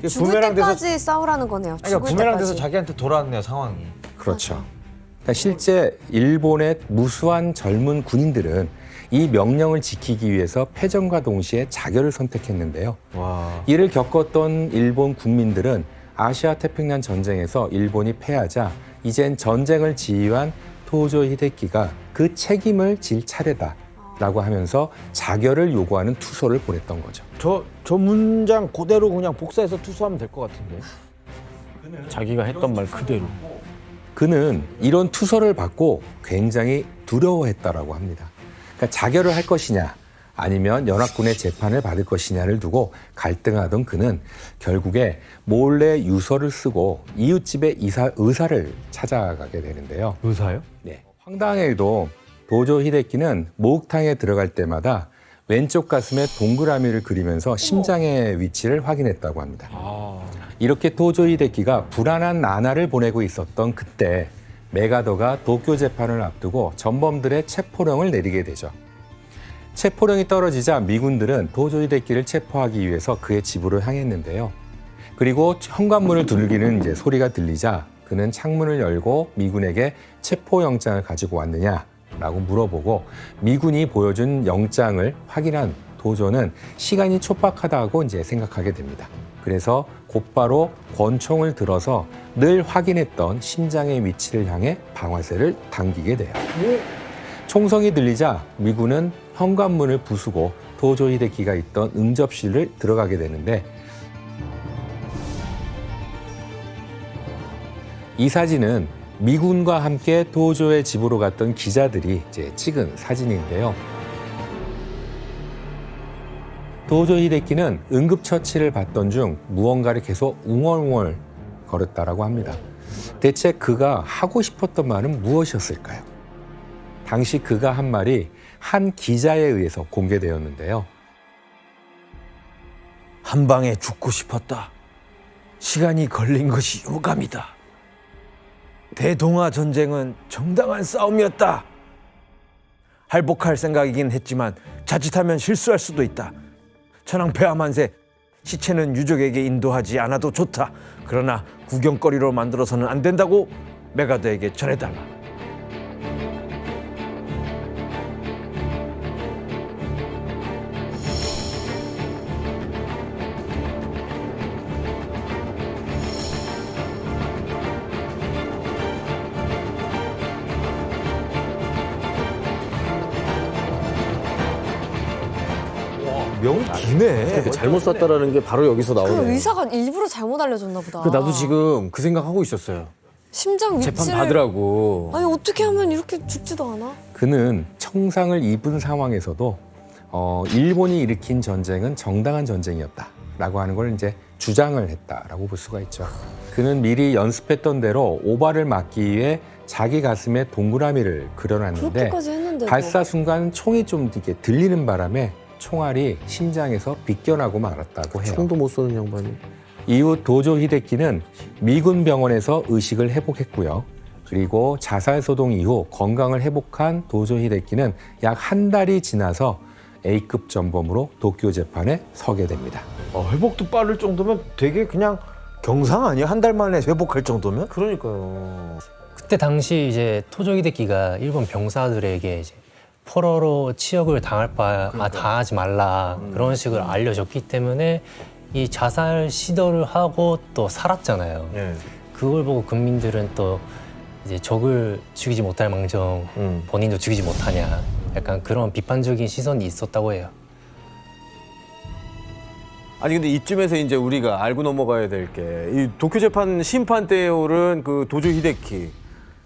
죽을 때까지 싸우라는 거네요. 그러니까 죽을 부메랑 돼서 때까지. 자기한테 돌아왔네요, 상황이. 그렇죠. 그러니까 실제 일본의 무수한 젊은 군인들은 이 명령을 지키기 위해서 패전과 동시에 자결을 선택했는데요. 와. 이를 겪었던 일본 국민들은 아시아 태평양 전쟁에서 일본이 패하자 이젠 전쟁을 지휘한 도조 히데키가 그 책임을 질 차례다라고 하면서 자결을 요구하는 투서를 보냈던 거죠. 저 문장 그대로 그냥 복사해서 투수하면 될 것 같은데. 자기가 했던 말 그대로. 그는 이런 투서를 받고 굉장히 두려워했다라고 합니다. 그러니까 자결을 할 것이냐 아니면 연합군의 재판을 받을 것이냐를 두고 갈등하던 그는 결국에 몰래 유서를 쓰고 이웃집의 의사를 찾아가게 되는데요. 의사요? 네. 황당하게도 도조 히데키는 목욕탕에 들어갈 때마다 왼쪽 가슴에 동그라미를 그리면서 심장의 위치를 확인했다고 합니다. 이렇게 도조 히데키가 불안한 나날을 보내고 있었던 그때 메가더가 도쿄 재판을 앞두고 전범들의 체포령을 내리게 되죠. 체포령이 떨어지자 미군들은 도조 히데키를 체포하기 위해서 그의 집으로 향했는데요. 그리고 현관문을 두들기는 이제 소리가 들리자 그는 창문을 열고 미군에게 체포영장을 가지고 왔느냐 라고 물어보고 미군이 보여준 영장을 확인한 도조는 시간이 촉박하다고 이제 생각하게 됩니다. 그래서 곧바로 권총을 들어서 늘 확인했던 심장의 위치를 향해 방아쇠를 당기게 돼요. 총성이 들리자 미군은 현관문을 부수고 도조 히데키가 있던 응접실을 들어가게 되는데 이 사진은 미군과 함께 도조의 집으로 갔던 기자들이 이제 찍은 사진인데요. 도조 히데키는 응급처치를 받던 중 무언가를 계속 웅얼웅얼 거렸다라고 합니다. 대체 그가 하고 싶었던 말은 무엇이었을까요? 당시 그가 한 말이 한 기자에 의해서 공개되었는데요. 한 방에 죽고 싶었다. 시간이 걸린 것이 유감이다. 대동아 전쟁은 정당한 싸움이었다. 할복할 생각이긴 했지만 자칫하면 실수할 수도 있다. 천황폐하 만세, 시체는 유족에게 인도하지 않아도 좋다. 그러나 구경거리로 만들어서는 안 된다고 메가더에게 전해달라. 명이 기네. 잘못 썼다라는 게 바로 여기서 그 나오네. 의사가 일부러 잘못 알려줬나 보다. 나도 지금 그 생각하고 있었어요. 심장 위치를 재판 받으라고. 아니 어떻게 하면 이렇게 죽지도 않아? 그는 청상을 입은 상황에서도 일본이 일으킨 전쟁은 정당한 전쟁이었다라고 하는 걸 이제 주장을 했다라고 볼 수가 있죠. 그는 미리 연습했던 대로 오바를 막기 위해 자기 가슴에 동그라미를 그려놨는데 그렇게까지 했는데도. 발사 순간 총이 좀 이렇게 들리는 바람에 총알이 심장에서 빗겨나고 말았다고 해요. 총도 못 쏘는 양반이. 이후 도조 히데키는 미군 병원에서 의식을 회복했고요. 그리고 자살 소동 이후 건강을 회복한 도조 히데키는 약 한 달이 지나서 A급 전범으로 도쿄 재판에 서게 됩니다. 회복도 빠를 정도면 되게 그냥 경상 아니야? 한 달 만에 회복할 정도면? 그러니까요. 그때 당시 이제 토조 히데키가 일본 병사들에게 이제 포로로 치욕을 당할 당하지 말라 그런 식으로 알려줬기 때문에 이 자살 시도를 하고 또 살았잖아요. 네. 그걸 보고 국민들은 또 이제 적을 죽이지 못할 망정 본인도 죽이지 못하냐 약간 그런 비판적인 시선이 있었다고 해요. 아니 근데 이쯤에서 이제 우리가 알고 넘어가야 될 게 이 도쿄 재판 심판대에 오른 그 도조 히데키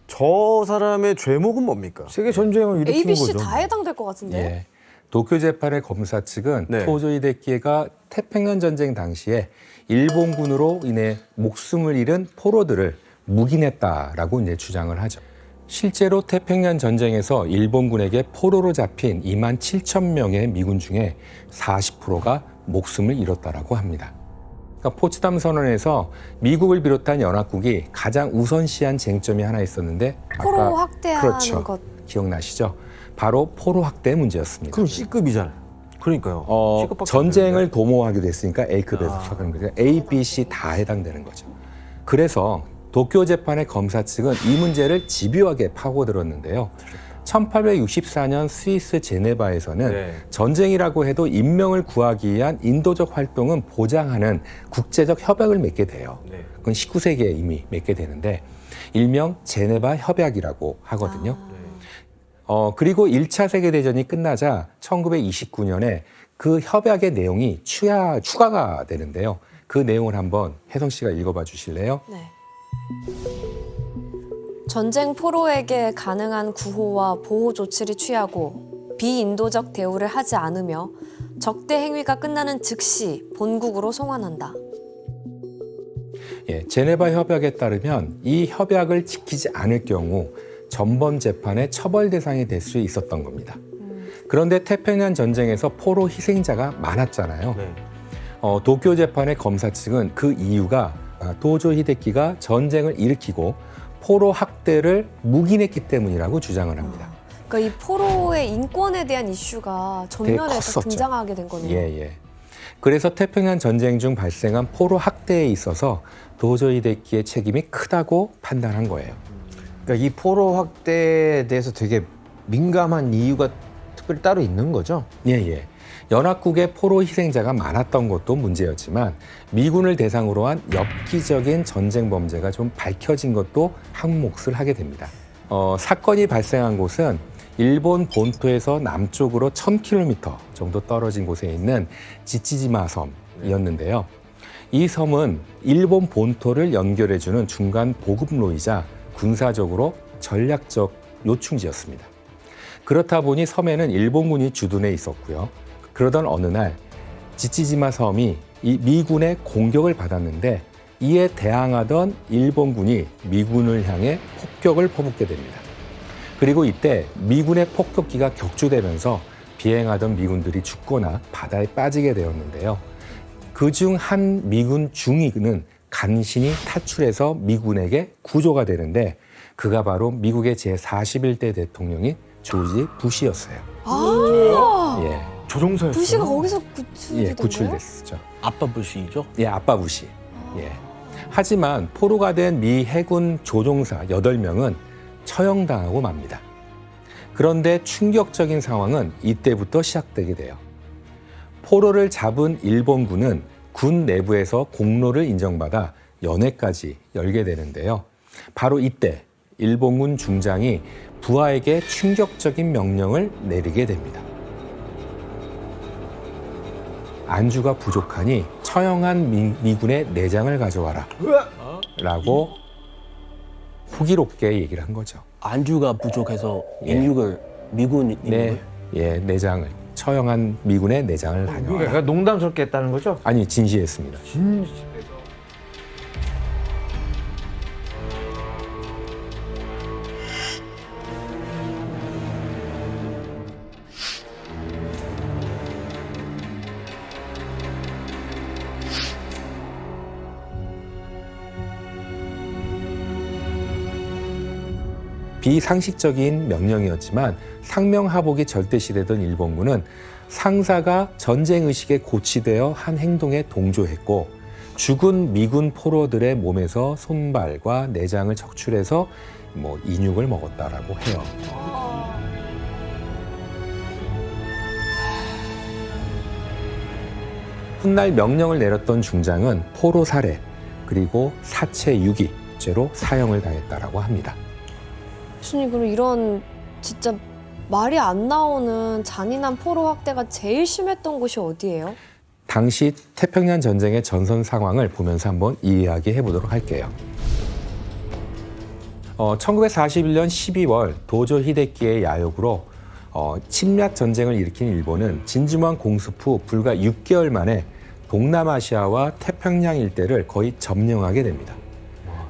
저 사람의 죄목은 뭡니까? 세계 전쟁을 일으킨 ABC 거죠. 다 해당될 것 같은데. 예. 도쿄 재판의 검사 측은 네. 토조 히데키가 태평양 전쟁 당시에 일본군으로 인해 목숨을 잃은 포로들을 묵인했다라고 이제 주장을 하죠. 실제로 태평양 전쟁에서 일본군에게 포로로 잡힌 2만 7천 명의 미군 중에 40%가 목숨을 잃었다라고 합니다. 그러니까 포츠담 선언에서 미국을 비롯한 연합국이 가장 우선시한 쟁점이 하나 있었는데 포로 아까 확대하는 그렇죠. 것. 기억나시죠? 바로 포로 확대 문제였습니다. 그럼 C급이잖아. 그러니까요. 전쟁을 도모하기도 했으니까 A급에서 서가는 거죠. A, B, C 다 해당되는 거죠. 그래서 도쿄 재판의 검사 측은 이 문제를 집요하게 파고들었는데요. 1864년 스위스 제네바에서는 네. 전쟁이라고 해도 인명을 구하기 위한 인도적 활동은 보장하는 국제적 협약을 맺게 돼요. 네. 그건 19세기에 이미 맺게 되는데 일명 제네바 협약이라고 하거든요. 그리고 1차 세계대전이 끝나자 1929년에 그 협약의 내용이 추가가 되는데요. 그 내용을 한번 혜성 씨가 읽어봐 주실래요? 네. 전쟁 포로에게 가능한 구호와 보호 조치를 취하고 비인도적 대우를 하지 않으며 적대 행위가 끝나는 즉시 본국으로 송환한다. 예, 제네바 협약에 따르면 이 협약을 지키지 않을 경우 전범 재판의 처벌 대상이 될 수 있었던 겁니다. 그런데 태평양 전쟁에서 포로 희생자가 많았잖아요. 네. 도쿄 재판의 검사 측은 그 이유가 도조 히데키가 전쟁을 일으키고 포로 학대를 묵인했기 때문이라고 주장을 합니다. 그러니까 이 포로의 인권에 대한 이슈가 전면에 딱 컸었죠. 등장하게 된 거네요. 예. 그래서 태평양 전쟁 중 발생한 포로 학대에 있어서 도조 히데키의 책임이 크다고 판단한 거예요. 그러니까 이 포로 확대에 대해서 되게 민감한 이유가 특별히 따로 있는 거죠? 예. 연합국의 포로 희생자가 많았던 것도 문제였지만 미군을 대상으로 한 엽기적인 전쟁 범죄가 좀 밝혀진 것도 한 몫을 하게 됩니다. 사건이 발생한 곳은 일본 본토에서 남쪽으로 1000km 정도 떨어진 곳에 있는 지치지마 섬이었는데요. 이 섬은 일본 본토를 연결해주는 중간 보급로이자 군사적으로 전략적 요충지였습니다. 그렇다 보니 섬에는 일본군이 주둔해 있었고요. 그러던 어느 날 지치지마 섬이 이 미군의 공격을 받았는데 이에 대항하던 일본군이 미군을 향해 폭격을 퍼붓게 됩니다. 그리고 이때 미군의 폭격기가 격추되면서 비행하던 미군들이 죽거나 바다에 빠지게 되었는데요. 그중 한 미군 중위는 간신히 탈출해서 미군에게 구조가 되는데 그가 바로 미국의 제41대 대통령인 조지 부시였어요. 예. 조종사였어요. 부시가 거기서 구출된 거예요? 구출됐었죠. 아빠 부시죠? 예, 아빠 부시. 예. 하지만 포로가 된 미 해군 조종사 8명은 처형당하고 맙니다. 그런데 충격적인 상황은 이때부터 시작되게 돼요. 포로를 잡은 일본군은 군 내부에서 공로를 인정받아 연회까지 열게 되는데요. 바로 이때 일본군 중장이 부하에게 충격적인 명령을 내리게 됩니다. 안주가 부족하니 처형한 미군의 내장을 가져와라 라고 호기롭게 얘기를 한 거죠. 안주가 부족해서 예. 인육을 미군 내장을 처형한 미군의 내장을 다녀와라. 그러니까 농담스럽게 했다는 거죠? 아니 진시했습니다. 비상식적인 명령이었지만 상명하복이 절대시되던 일본군은 상사가 전쟁의식에 고취되어 한 행동에 동조했고 죽은 미군 포로들의 몸에서 손발과 내장을 척출해서 인육을 먹었다라고 해요. 훗날 명령을 내렸던 중장은 포로 살해 그리고 사체 유기죄로 사형을 당했다라고 합니다. 교수님, 그럼 이런 진짜 말이 안 나오는 잔인한 포로 학대가 제일 심했던 곳이 어디예요? 당시 태평양 전쟁의 전선 상황을 보면서 한번 이야기해 보도록 할게요. 1941년 12월 도조 히데키의 야욕으로 침략 전쟁을 일으킨 일본은 진주만 공습 후 불과 6개월 만에 동남아시아와 태평양 일대를 거의 점령하게 됩니다.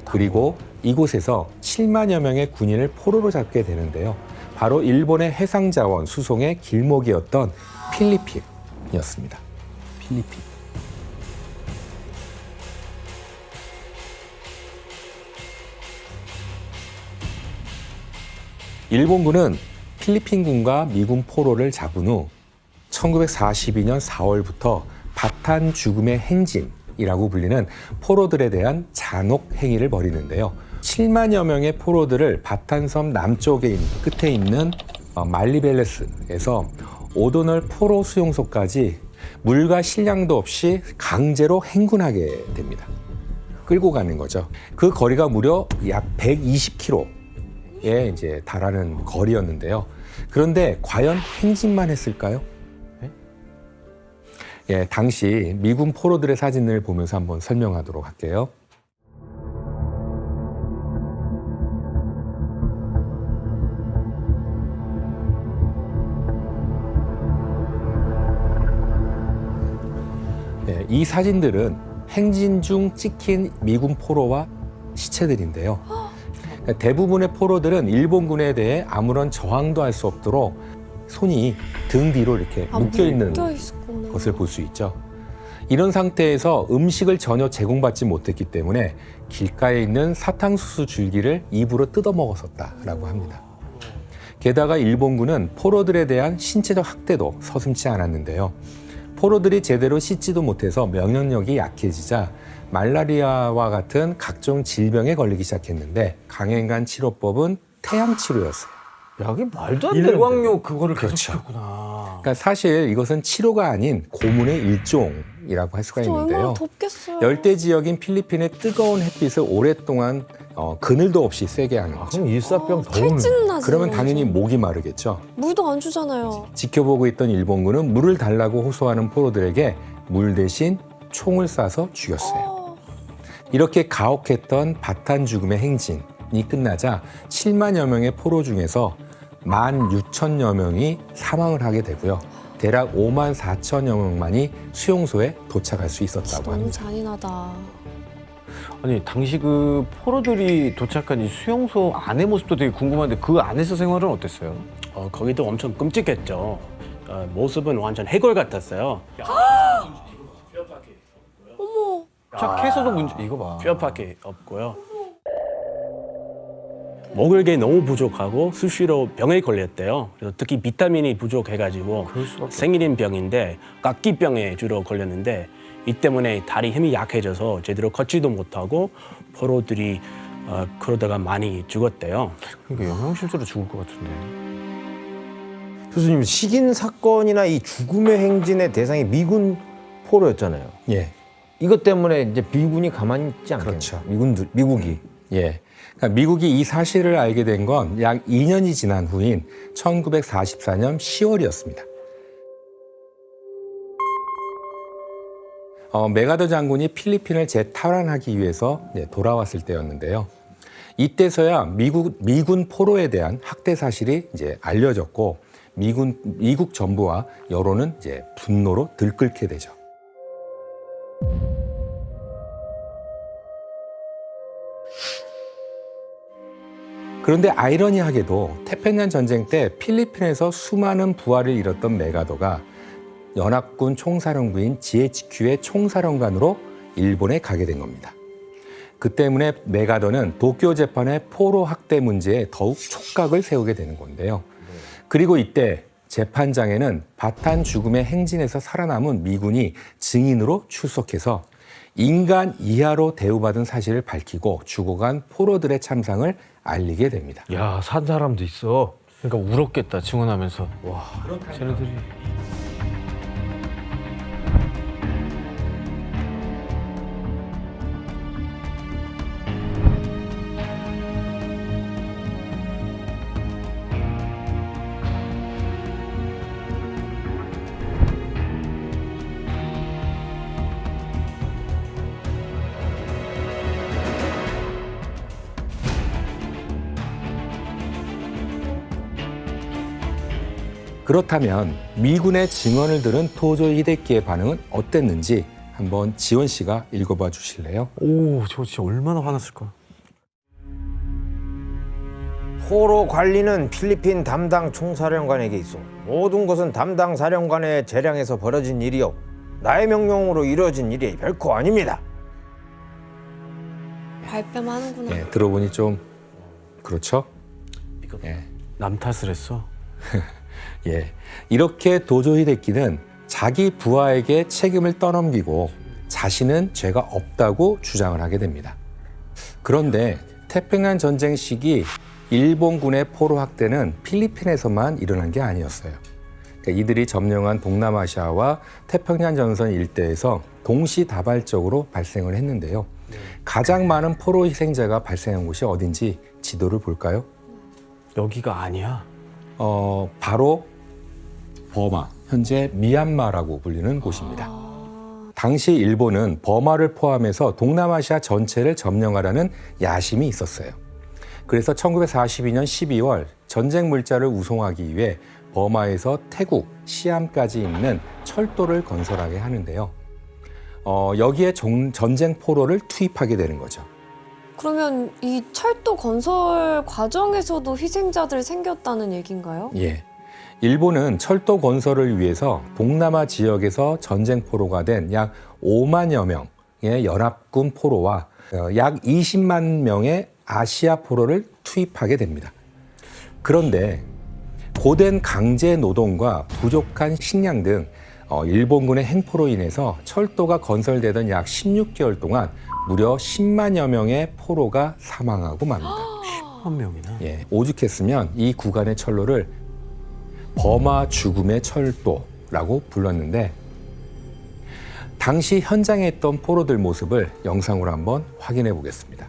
그리고 이곳에서 7만여 명의 군인을 포로로 잡게 되는데요. 바로 일본의 해상자원 수송의 길목이었던 필리핀이었습니다. 필리핀. 일본군은 필리핀군과 미군 포로를 잡은 후 1942년 4월부터 바탄 죽음의 행진이라고 불리는 포로들에 대한 잔혹 행위를 벌이는데요. 7만여 명의 포로들을 바탄섬 남쪽에 끝에 있는 말리벨레스에서 오도널 포로 수용소까지 물과 식량도 없이 강제로 행군하게 됩니다. 끌고 가는 거죠. 그 거리가 무려 약 120km에 이제 달하는 거리였는데요. 그런데 과연 행진만 했을까요? 예, 당시 미군 포로들의 사진을 보면서 한번 설명하도록 할게요. 네, 이 사진들은 행진 중 찍힌 미군 포로와 시체들인데요. 대부분의 포로들은 일본군에 대해 아무런 저항도 할 수 없도록 손이 등 뒤로 이렇게 묶여있는 것을 볼 수 있죠. 이런 상태에서 음식을 전혀 제공받지 못했기 때문에 길가에 있는 사탕수수 줄기를 입으로 뜯어 먹었었다라고 합니다. 게다가 일본군은 포로들에 대한 신체적 학대도 서슴지 않았는데요. 포로들이 제대로 씻지도 못해서 면역력이 약해지자 말라리아와 같은 각종 질병에 걸리기 시작했는데 강행간 치료법은 태양치료였어요. 야, 이게 말도 안 되는. 일광욕 그거를 계속 그렇죠. 시켰구나. 그러니까 사실 이것은 치료가 아닌 고문의 일종이라고 할 수가 얼마나 있는데요. 덥겠어요. 열대 지역인 필리핀의 뜨거운 햇빛을 오랫동안 그늘도 없이 쐬게 하는 거죠. 그럼 일사병 더우면. 탈진 나지. 그러면 당연히 목이 마르겠죠. 물도 안 주잖아요. 지켜보고 있던 일본군은 물을 달라고 호소하는 포로들에게 물 대신 총을 쏴서 죽였어요. 이렇게 가혹했던 바탄 죽음의 행진이 끝나자 7만여 명의 포로 중에서 16,000여 명이 사망을 하게 되고요. 대략 54,000여 명만이 수용소에 도착할 수 있었다고 너무 합니다. 잔인하다. 아니 당시 그 포로들이 도착한 이 수용소 안의 모습도 되게 궁금한데 그 안에서 생활은 어땠어요? 거기도 엄청 끔찍했죠. 모습은 완전 해골 같았어요. 착해서도 문제 이거 봐. 뼈밖에 없고요. 먹을 게 너무 부족하고 수시로 병에 걸렸대요. 그래서 특히 비타민이 부족해가지고 생일인 병인데 각기병에 주로 걸렸는데 이 때문에 다리 힘이 약해져서 제대로 걷지도 못하고 포로들이 그러다가 많이 죽었대요. 그러니까 영양실조로 죽을 것 같은데. 교수님, 식인 사건이나 이 죽음의 행진의 대상이 미군 포로였잖아요. 예. 이것 때문에 이제 미군이 가만히 있지 않겠죠. 그렇죠. 미국이. 예. 그러니까 미국이 이 사실을 알게 된 건 약 2년이 지난 후인 1944년 10월이었습니다. 메가더 장군이 필리핀을 재탈환하기 위해서 돌아왔을 때였는데요. 이때서야 미군 포로에 대한 학대 사실이 이제 알려졌고 미국 정부와 여론은 이제 분노로 들끓게 되죠. 그런데 아이러니하게도 태평양 전쟁 때 필리핀에서 수많은 부하를 잃었던 메가더가 연합군 총사령부인 GHQ의 총사령관으로 일본에 가게 된 겁니다. 그 때문에 메가더는 도쿄 재판의 포로 학대 문제에 더욱 촉각을 세우게 되는 건데요. 그리고 이때 재판장에는 바탄 죽음의 행진에서 살아남은 미군이 증인으로 출석해서 인간 이하로 대우받은 사실을 밝히고 죽어간 포로들의 참상을 알리게 됩니다. 야, 산 사람도 있어. 그러니까 울었겠다 증언하면서. 와, 쟤네들이. 그렇다면 미군의 증언을 들은 토조 히데키의 반응은 어땠는지 한번 지원 씨가 읽어봐 주실래요? 오, 저 진짜 얼마나 화났을까. 포로 관리는 필리핀 담당 총사령관에게 있어. 모든 것은 담당 사령관의 재량에서 벌어진 일이요. 나의 명령으로 이루어진 일이 결코 아닙니다. 발뺌하는구나. 예, 들어보니 좀 그렇죠? 예. 남 탓을 했어. 예, 이렇게 도조 히데키는 자기 부하에게 책임을 떠넘기고 자신은 죄가 없다고 주장을 하게 됩니다. 그런데 태평양 전쟁 시기 일본군의 포로 학대는 필리핀에서만 일어난 게 아니었어요. 그러니까 이들이 점령한 동남아시아와 태평양 전선 일대에서 동시다발적으로 발생을 했는데요. 가장 많은 포로 희생자가 발생한 곳이 어딘지 지도를 볼까요? 여기가 아니야. 바로 버마, 현재 미얀마라고 불리는 곳입니다. 당시 일본은 버마를 포함해서 동남아시아 전체를 점령하라는 야심이 있었어요. 그래서 1942년 12월 전쟁 물자를 운송하기 위해 버마에서 태국, 시암까지 있는 철도를 건설하게 하는데요. 여기에 전쟁 포로를 투입하게 되는 거죠. 그러면 이 철도 건설 과정에서도 희생자들 생겼다는 얘기인가요? 예. 일본은 철도 건설을 위해서 동남아 지역에서 전쟁 포로가 된 약 5만여 명의 연합군 포로와 약 20만 명의 아시아 포로를 투입하게 됩니다. 그런데 고된 강제 노동과 부족한 식량 등 일본군의 행포로 인해서 철도가 건설되던 약 16개월 동안 무려 10만여 명의 포로가 사망하고 맙니다. 11명이나. 예, 오죽했으면 이 구간의 철로를 버마 죽음의 철도라고 불렀는데 당시 현장에 있던 포로들 모습을 영상으로 한번 확인해 보겠습니다.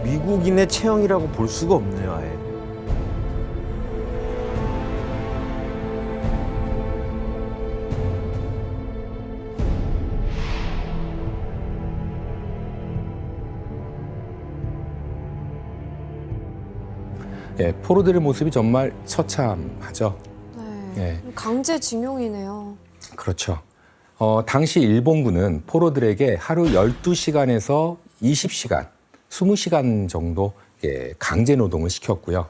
미국인의 체형이라고 볼 수가 없네요, 아예. 예, 포로들의 모습이 정말 처참하죠. 네. 예. 강제징용이네요. 그렇죠. 당시 일본군은 포로들에게 하루 12시간에서 20시간, 20시간 정도 강제 노동을 시켰고요.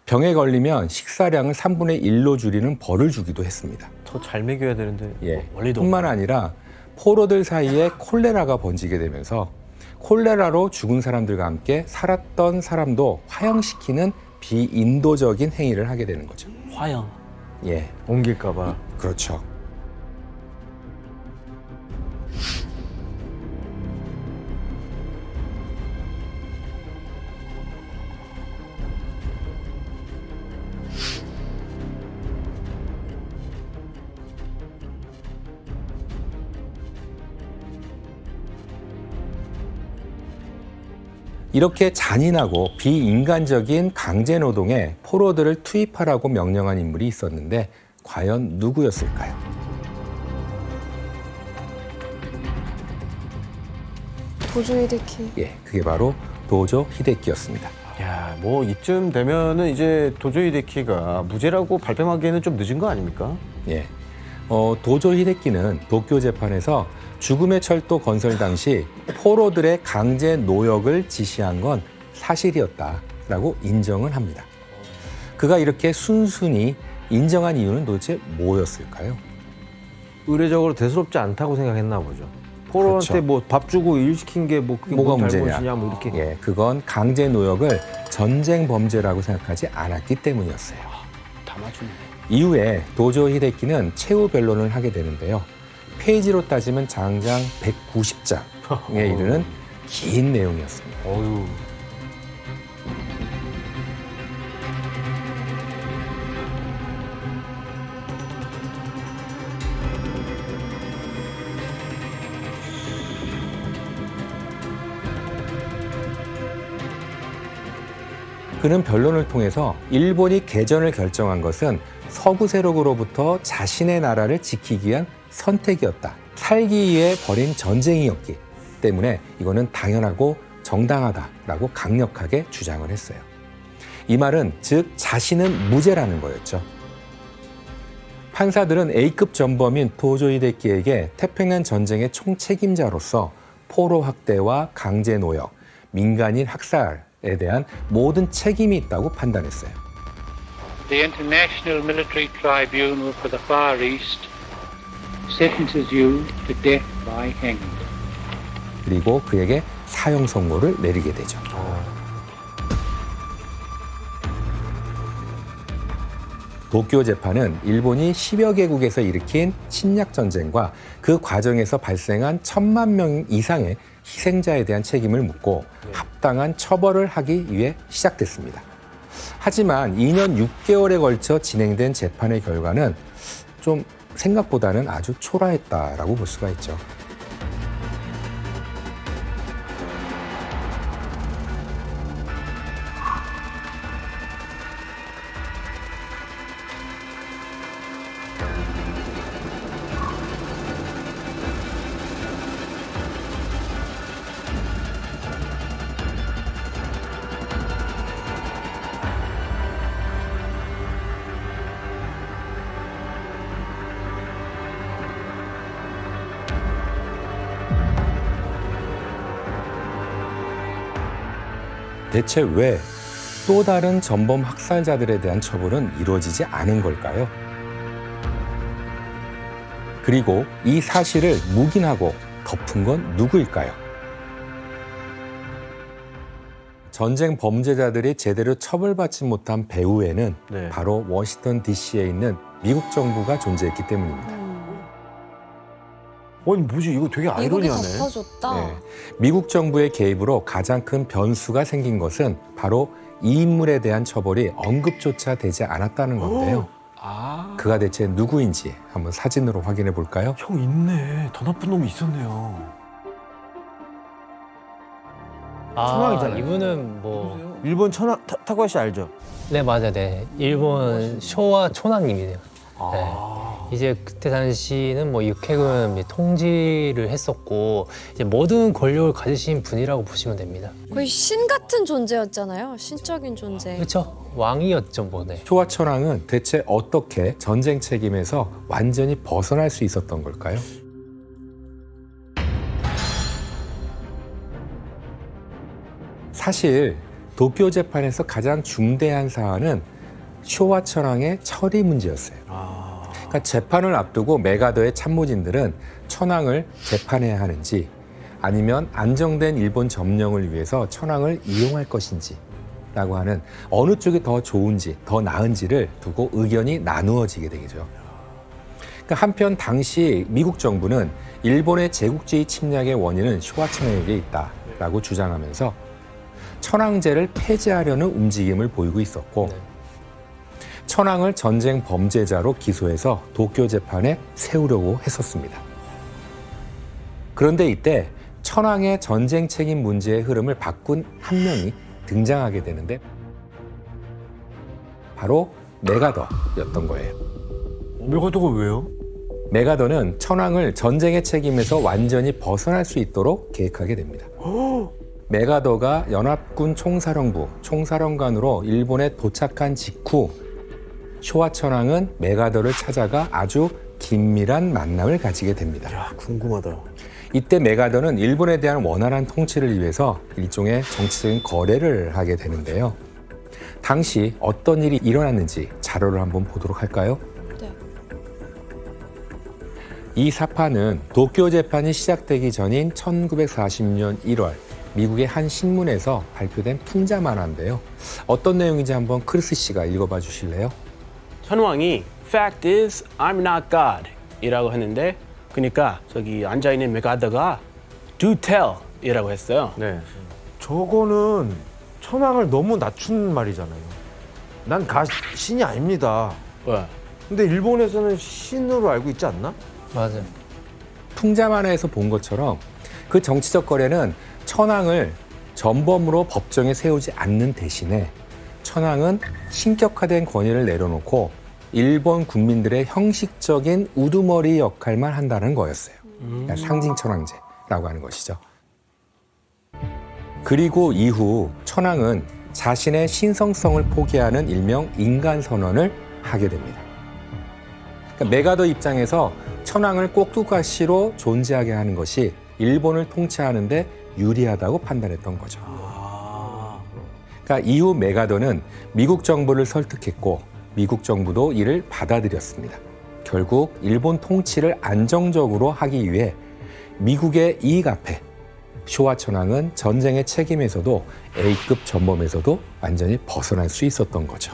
병에 걸리면 식사량을 3분의 1로 줄이는 벌을 주기도 했습니다. 더 잘 먹여야 되는데. 예. 원리도 뿐만 아니라 포로들 사이에 콜레라가 번지게 되면서 콜레라로 죽은 사람들과 함께 살았던 사람도 화형시키는 비인도적인 행위를 하게 되는 거죠. 화형. 예. 옮길까 봐. 그렇죠. 이렇게 잔인하고 비인간적인 강제노동에 포로들을 투입하라고 명령한 인물이 있었는데 과연 누구였을까요? 도조 히데키. 예, 그게 바로 도조 히데키였습니다. 야, 뭐 이쯤 되면은 이제 도조 히데키가 무죄라고 발뺌하기에는 좀 늦은 거 아닙니까? 예, 도조 히데키는 도쿄 재판에서 죽음의 철도 건설 당시 포로들의 강제 노역을 지시한 건 사실이었다라고 인정을 합니다. 그가 이렇게 순순히 인정한 이유는 도대체 뭐였을까요? 의례적으로 대수롭지 않다고 생각했나 보죠. 포로한테 그렇죠. 뭐 밥 주고 일 시킨 게 뭐 그게 뭐가 뭔 문제냐? 잘못이냐 뭐 이렇게. 예, 그건 강제 노역을 전쟁 범죄라고 생각하지 않았기 때문이었어요. 다 맞추네. 이후에 도조 히데키는 최후 변론을 하게 되는데요. 페이지로 따지면 장장 190장에 이르는 긴 내용이었습니다. 어휴. 그는 변론을 통해서 일본이 개전을 결정한 것은 서구 세력으로부터 자신의 나라를 지키기 위한 선택이었다. 살기 위해 벌인 전쟁이었기 때문에 이거는 당연하고 정당하다라고 강력하게 주장을 했어요. 이 말은 즉 자신은 무죄라는 거였죠. 판사들은 A급 전범인 도조 히데키에게 태평양 전쟁의 총책임자로서 포로 학대와 강제 노역, 민간인 학살에 대한 모든 책임이 있다고 판단했어요. The International Military Tribunal for the Far East sentences you to death by hanging. 그리고 그에게 사형 선고를 내리게 되죠. 도쿄 재판은 일본이 10여 개국에서 일으킨 침략 전쟁과 그 과정에서 발생한 1,000만 명 이상의 희생자에 대한 책임을 묻고 합당한 처벌을 하기 위해 시작됐습니다. 하지만 2년 6개월에 걸쳐 진행된 재판의 결과는 좀 생각보다는 아주 초라했다라고 볼 수가 있죠. 대체 왜 또 다른 전범 학살자들에 대한 처벌은 이루어지지 않은 걸까요? 그리고 이 사실을 묵인하고 덮은 건 누구일까요? 전쟁 범죄자들이 제대로 처벌받지 못한 배후에는 네. 바로 워싱턴 DC에 있는 미국 정부가 존재했기 때문입니다. 아니 뭐지 이거 되게 미국이 아이러니하네. 덮어줬다. 네. 미국 정부의 개입으로 가장 큰 변수가 생긴 것은 바로 이 인물에 대한 처벌이 언급조차 되지 않았다는 건데요. 그가 대체 누구인지 한번 사진으로 확인해 볼까요? 형 있네. 더 나쁜 놈이 있었네요. 천황이잖아요. 이분은 뭐 일본 타쿠아시 알죠? 네, 맞아요. 네. 일본 쇼와 초나님이네요. 네. 이제 그때 당시는 뭐 육해군 통지를 했었고 이제 모든 권력을 가지신 분이라고 보시면 됩니다. 거의 신 같은 존재였잖아요. 신적인 존재. 그렇죠. 왕이었죠, 뭐. 네. 쇼와 천황은 대체 어떻게 전쟁 책임에서 완전히 벗어날 수 있었던 걸까요? 사실 도쿄 재판에서 가장 중대한 사안은 쇼와 천황의 처리 문제였어요. 그러니까 재판을 앞두고 메가더의 참모진들은 천황을 재판해야 하는지 아니면 안정된 일본 점령을 위해서 천황을 이용할 것인지 라고 하는 어느 쪽이 더 좋은지 더 나은지를 두고 의견이 나누어지게 되죠. 그러니까 한편 당시 미국 정부는 일본의 제국주의 침략의 원인은 쇼와 천황에게 있다라고 주장하면서 천황제를 폐지하려는 움직임을 보이고 있었고 천황을 전쟁 범죄자로 기소해서 도쿄 재판에 세우려고 했었습니다. 그런데 이때 천황의 전쟁 책임 문제의 흐름을 바꾼 한 명이 등장하게 되는데 바로 메가더였던 거예요. 메가더가 왜요? 메가더는 천황을 전쟁의 책임에서 완전히 벗어날 수 있도록 계획하게 됩니다. 메가더가 연합군 총사령부 총사령관으로 일본에 도착한 직후 쇼와 천황은 메가더를 찾아가 아주 긴밀한 만남을 가지게 됩니다. 야, 궁금하다. 이때 메가더는 일본에 대한 원활한 통치를 위해서 일종의 정치적인 거래를 하게 되는데요. 당시 어떤 일이 일어났는지 자료를 한번 보도록 할까요? 네. 이 사파는 도쿄 재판이 시작되기 전인 1940년 1월 미국의 한 신문에서 발표된 풍자 만화인데요. 어떤 내용인지 한번 크리스 씨가 읽어봐 주실래요? 천황이 Fact is, I'm not God 이라고 했는데 그러니까 저기 앉아있는 메가더가 Do tell 이라고 했어요. 네. 저거는 천황을 너무 낮춘 말이잖아요. 난 신이 아닙니다. 왜? 근데 일본에서는 신으로 알고 있지 않나? 맞아요. 풍자 만화에서 본 것처럼 그 정치적 거래는 천황을 전범으로 법정에 세우지 않는 대신에 천황은 신격화된 권위를 내려놓고 일본 국민들의 형식적인 우두머리 역할만 한다는 거였어요. 그러니까 상징 천황제라고 하는 것이죠. 그리고 이후 천황은 자신의 신성성을 포기하는 일명 인간 선언을 하게 됩니다. 그러니까 메가더 입장에서 천황을 꼭두가시로 존재하게 하는 것이 일본을 통치하는데 유리하다고 판단했던 거죠. 그러니까 이후 메가더는 미국 정부를 설득했고 미국 정부도 이를 받아들였습니다. 결국 일본 통치를 안정적으로 하기 위해 미국의 이익 앞에 쇼와 천황은 전쟁의 책임에서도 A급 전범에서도 완전히 벗어날 수 있었던 거죠.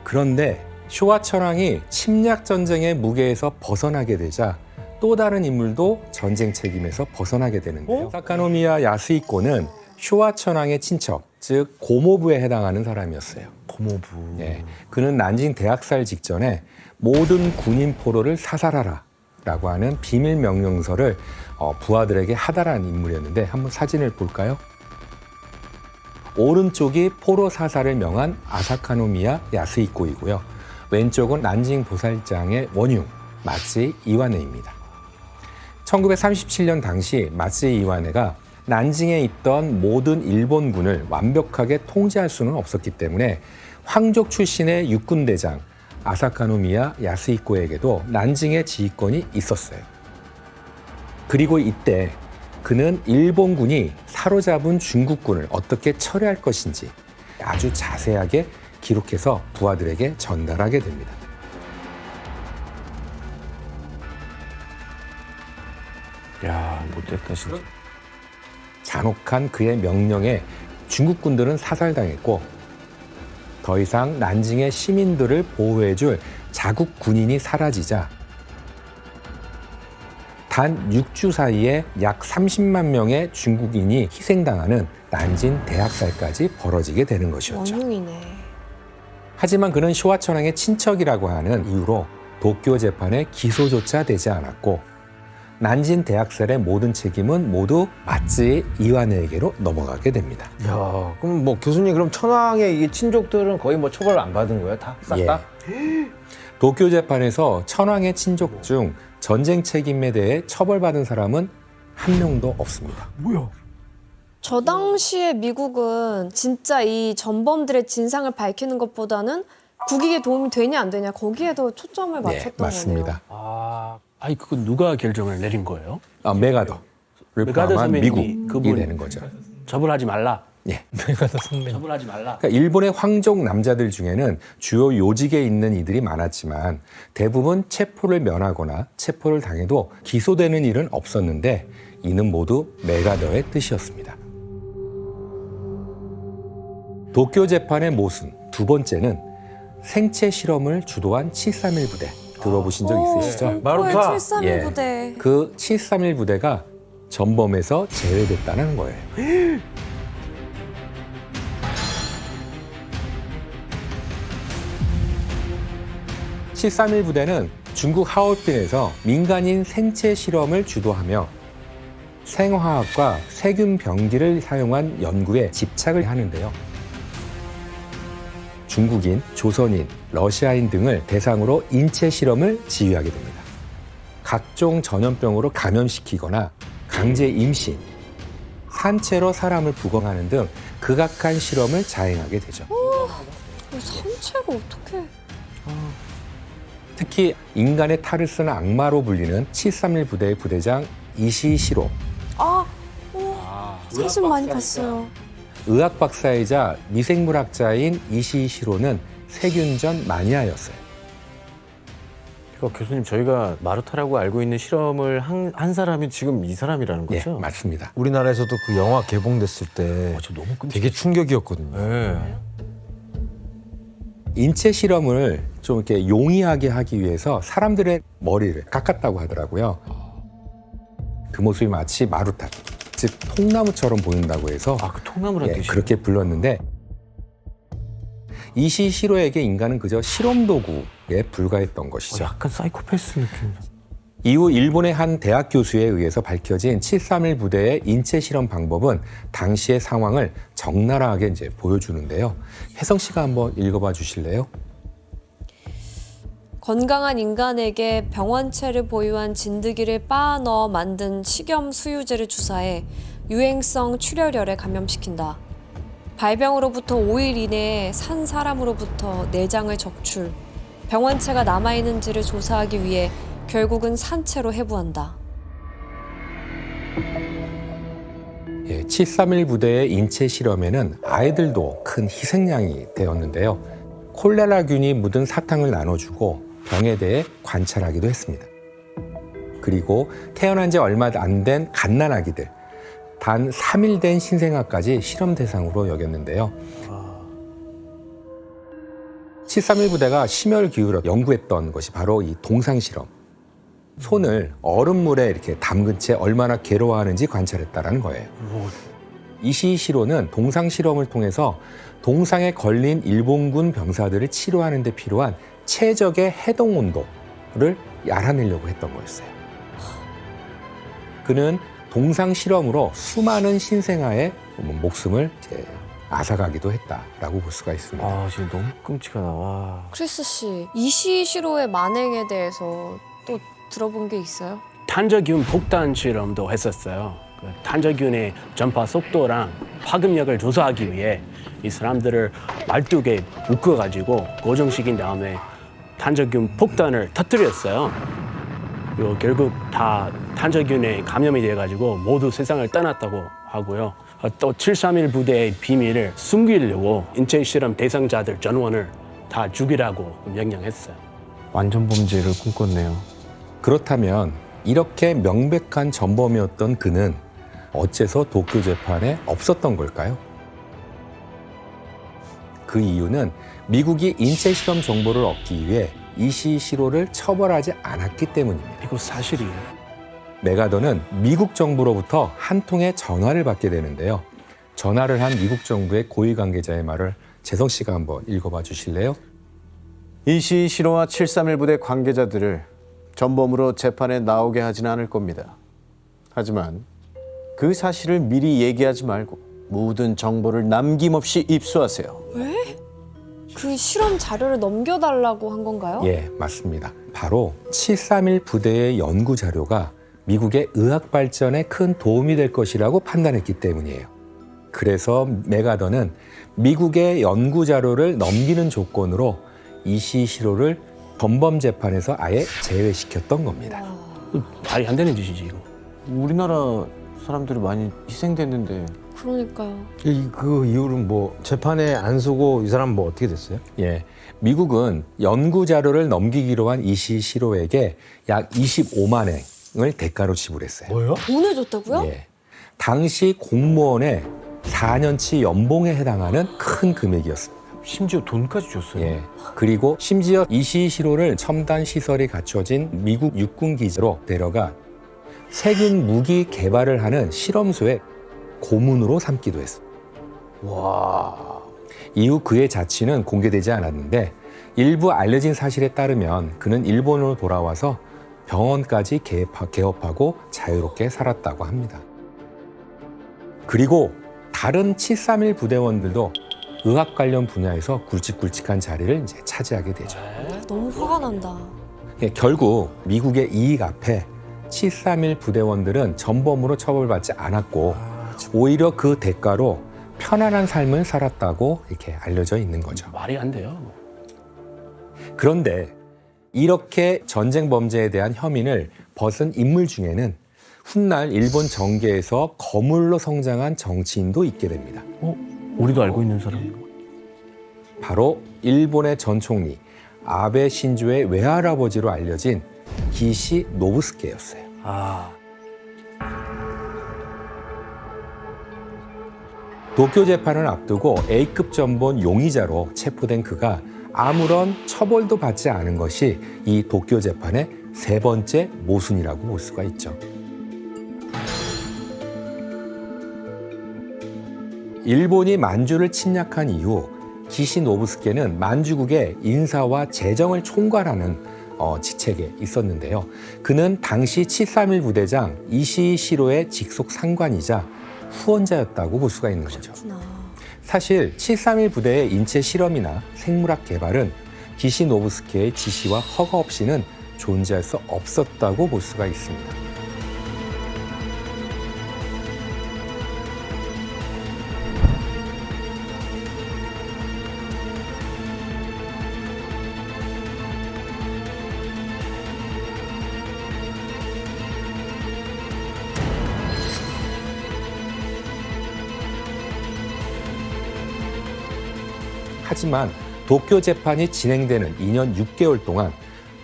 그런데 쇼와 천황이 침략 전쟁의 무게에서 벗어나게 되자 또 다른 인물도 전쟁 책임에서 벗어나게 되는데요. 사카노미야 야스히코는 쇼와 천황의 친척, 즉 고모부에 해당하는 사람이었어요. 고모부. 예, 그는 난징 대학살 직전에 모든 군인 포로를 사살하라라고 하는 비밀 명령서를 부하들에게 하달한 인물이었는데 한번 사진을 볼까요? 오른쪽이 포로 사살을 명한 아사카노미야 야스히코이고요. 왼쪽은 난징 도살장의 원흉 마츠이 이와네입니다. 1937년 당시 마츠이 이와네가 난징에 있던 모든 일본군을 완벽하게 통제할 수는 없었기 때문에 황족 출신의 육군대장 아사카노미야 야스히코에게도 난징의 지휘권이 있었어요. 그리고 이때 그는 일본군이 사로잡은 중국군을 어떻게 처리할 것인지 아주 자세하게 기록해서 부하들에게 전달하게 됩니다. 진짜. 잔혹한 그의 명령에 중국군들은 사살당했고 더 이상 난징의 시민들을 보호해줄 자국 군인이 사라지자 단 6주 사이에 약 30만 명의 중국인이 희생당하는 난징 대학살까지 벌어지게 되는 것이었죠. 원흉이네. 하지만 그는 쇼와천왕의 친척이라고 하는 이유로 도쿄 재판에 기소조차 되지 않았고 난징 대학살의 모든 책임은 모두 마츠이 이와네에게로 넘어가게 됩니다. 야, 그럼 뭐 교수님 그럼 천황의 이 친족들은 거의 뭐 처벌을 안 받은 거예요? 다? 싹 다? 도쿄 재판에서 천황의 친족 중 전쟁 책임에 대해 처벌받은 사람은 한 명도 없습니다. 뭐야? 저 당시에 미국은 진짜 이 전범들의 진상을 밝히는 것보다는 국익에 도움이 되냐 안 되냐 거기에 더 초점을 맞췄던 맞습니다. 거네요. 아니 그거 누가 결정을 내린 거예요? 메가더를 메가더 포함한 선배님이 미국이 그분 되는 거죠. 처벌하지 말라. 예. 메가더 선배님. 처벌하지 말라. 그러니까 일본의 황족 남자들 중에는 주요 요직에 있는 이들이 많았지만 대부분 체포를 면하거나 체포를 당해도 기소되는 일은 없었는데 이는 모두 메가더의 뜻이었습니다. 도쿄 재판의 모순 두 번째는 생체 실험을 주도한 731 부대 들어보신 적 있으시죠? 마루타. 731 예. 부대. 그 731 부대가 전범에서 제외됐다는 거예요. 731 부대는 중국 하얼빈에서 민간인 생체 실험을 주도하며 생화학과 세균 병기를 사용한 연구에 집착을 하는데요. 중국인, 조선인, 러시아인 등을 대상으로 인체 실험을 지휘하게 됩니다. 각종 전염병으로 감염시키거나 강제 임신, 산채로 사람을 부검하는 등 극악한 실험을 자행하게 되죠. 산채로 어떻게? 특히 인간의 탈을 쓰는 악마로 불리는 731 부대의 부대장 이시시로, 사진 많이 봤어요. 의학 박사이자 미생물학자인 이시시로는 세균전 마니아였어요. 그러니까 교수님 저희가 마루타라고 알고 있는 실험을 한 사람이 지금 이 사람이라는 예, 거죠? 맞습니다. 우리나라에서도 그 영화 개봉됐을 때 되게 충격이었거든요. 네. 인체 실험을 좀 이렇게 용이하게 하기 위해서 사람들의 머리를 깎았다고 하더라고요. 그 모습이 마치 마루타, 즉 통나무처럼 보인다고 해서 그 통나무란 뜻이에요? 그렇게 불렀는데 이시시로에게 인간은 그저 실험 도구에 불과했던 것이죠. 약간 사이코패스 느낌. 이후 일본의 한 대학 교수에 의해서 밝혀진 731 부대의 인체 실험 방법은 당시의 상황을 적나라하게 이제 보여주는데요. 혜성 씨가 한번 읽어봐 주실래요? 건강한 인간에게 병원체를 보유한 진드기를 빻아 넣어 만든 식염 수유제를 주사해 유행성 출혈열에 감염시킨다. 발병으로부터 5일 이내에 산 사람으로부터 내장을 적출, 병원체가 남아있는지를 조사하기 위해 결국은 산채로 해부한다. 731 부대의 인체 실험에는 아이들도 큰 희생양이 되었는데요. 콜레라균이 묻은 사탕을 나눠주고 병에 대해 관찰하기도 했습니다. 그리고 태어난 지 얼마 안 된 갓난아기들, 단 3일 된 신생아까지 실험 대상으로 여겼는데요. 731 부대가 심혈 기울여 연구했던 것이 바로 이 동상 실험. 손을 얼음물에 이렇게 담근 채 얼마나 괴로워하는지 관찰했다는 거예요. 이시시로는 동상 실험을 통해서 동상에 걸린 일본군 병사들을 치료하는 데 필요한 최적의 해동 온도를 알아내려고 했던 거였어요. 그는 동상 실험으로 수많은 신생아의 목숨을 이제 앗아가기도 했다라고 볼 수가 있습니다. 지금 너무 끔찍하다. 와. 크리스 씨, 이시시로의 만행에 대해서 또 들어본 게 있어요? 탄저균 폭탄 실험도 했었어요. 그 탄저균의 전파 속도랑 파급력을 조사하기 위해 이 사람들을 말뚝에 묶어가지고 고정시킨 다음에 탄저균 폭탄을 터뜨렸어요. 그리고 결국 다 탄저균에 감염이 돼가지고 모두 세상을 떠났다고 하고요. 또 731 부대의 비밀을 숨기려고 인체 실험 대상자들 전원을 다 죽이라고 명령했어요. 완전 범죄를 꿈꿨네요. 그렇다면 이렇게 명백한 전범이었던 그는 어째서 도쿄 재판에 없었던 걸까요? 그 이유는 미국이 인체 실험 정보를 얻기 위해 이시시로를 처벌하지 않았기 때문입니다. 이거 사실이에요. 메가더는 미국 정부로부터 한 통의 전화를 받게 되는데요. 전화를 한 미국 정부의 고위 관계자의 말을 재성 씨가 한번 읽어봐 주실래요? 이시시로와 731 부대 관계자들을 전범으로 재판에 나오게 하지는 않을 겁니다. 하지만 그 사실을 미리 얘기하지 말고 모든 정보를 남김없이 입수하세요. 왜? 그 실험 자료를 넘겨달라고 한 건가요? 예, 맞습니다. 바로 731 부대의 연구 자료가 미국의 의학 발전에 큰 도움이 될 것이라고 판단했기 때문이에요. 그래서 메가더는 미국의 연구 자료를 넘기는 조건으로 이시시로를 전범 재판에서 아예 제외시켰던 겁니다. 말이 안 되는 짓이지 이거. 우리나라 사람들이 많이 희생됐는데 그러니까요. 그 이후로는 뭐 재판에 안 서고 이 사람 뭐 어떻게 됐어요? 예, 미국은 연구 자료를 넘기기로 한 이시시로에게 약 25만 엔을 대가로 지불했어요. 뭐요? 돈을 줬다고요? 예, 당시 공무원의 4년치 연봉에 해당하는 큰 금액이었습니다. 심지어 돈까지 줬어요. 예, 그리고 심지어 이시시로를 첨단 시설이 갖춰진 미국 육군 기지로 데려가 세균 무기 개발을 하는 실험소에 고문으로 삼기도 했습니다. 와. 이후 그의 자취는 공개되지 않았는데 일부 알려진 사실에 따르면 그는 일본으로 돌아와서 병원까지 개업하고 자유롭게 살았다고 합니다. 그리고 다른 731 부대원들도 의학 관련 분야에서 굵직굵직한 자리를 이제 차지하게 되죠. 너무 화가 난다. 예, 결국 미국의 이익 앞에 731 부대원들은 전범으로 처벌받지 않았고 오히려 그 대가로 편안한 삶을 살았다고 이렇게 알려져 있는 거죠. 말이 안 돼요. 그런데 이렇게 전쟁 범죄에 대한 혐의를 벗은 인물 중에는 훗날 일본 정계에서 거물로 성장한 정치인도 있게 됩니다. 우리도 알고 있는 사람. 바로 일본의 전 총리 아베 신조의 외할아버지로 알려진 기시 노부스케였어요. 도쿄 재판을 앞두고 A급 전범 용의자로 체포된 그가 아무런 처벌도 받지 않은 것이 이 도쿄 재판의 세 번째 모순이라고 볼 수가 있죠. 일본이 만주를 침략한 이후 기시 노부스케는 만주국의 인사와 재정을 총괄하는 직책에 있었는데요. 그는 당시 731 부대장 이시시로의 직속 상관이자 후원자였다고 볼 수가 있는 거죠. 사실 731 부대의 인체 실험이나 생물학 개발은 기시 노부스케의 지시와 허가 없이는 존재할 수 없었다고 볼 수가 있습니다. 하지만 도쿄 재판이 진행되는 2년 6개월 동안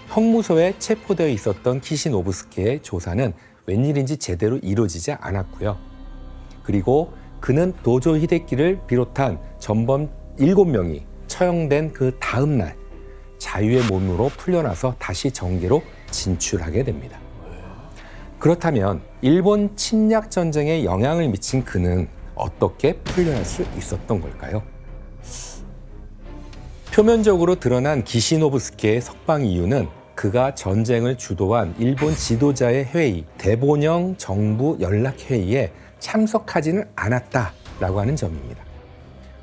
형무소에 체포되어 있었던 키시 노부스케의 조사는 웬일인지 제대로 이루어지지 않았고요. 그리고 그는 도조 히데키를 비롯한 전범 7명이 처형된 그 다음 날 자유의 몸으로 풀려나서 다시 정계로 진출하게 됩니다. 그렇다면 일본 침략 전쟁에 영향을 미친 그는 어떻게 풀려날 수 있었던 걸까요? 표면적으로 드러난 기시노부스케의 석방 이유는 그가 전쟁을 주도한 일본 지도자의 회의, 대본영 정부 연락회의에 참석하지는 않았다라고 하는 점입니다.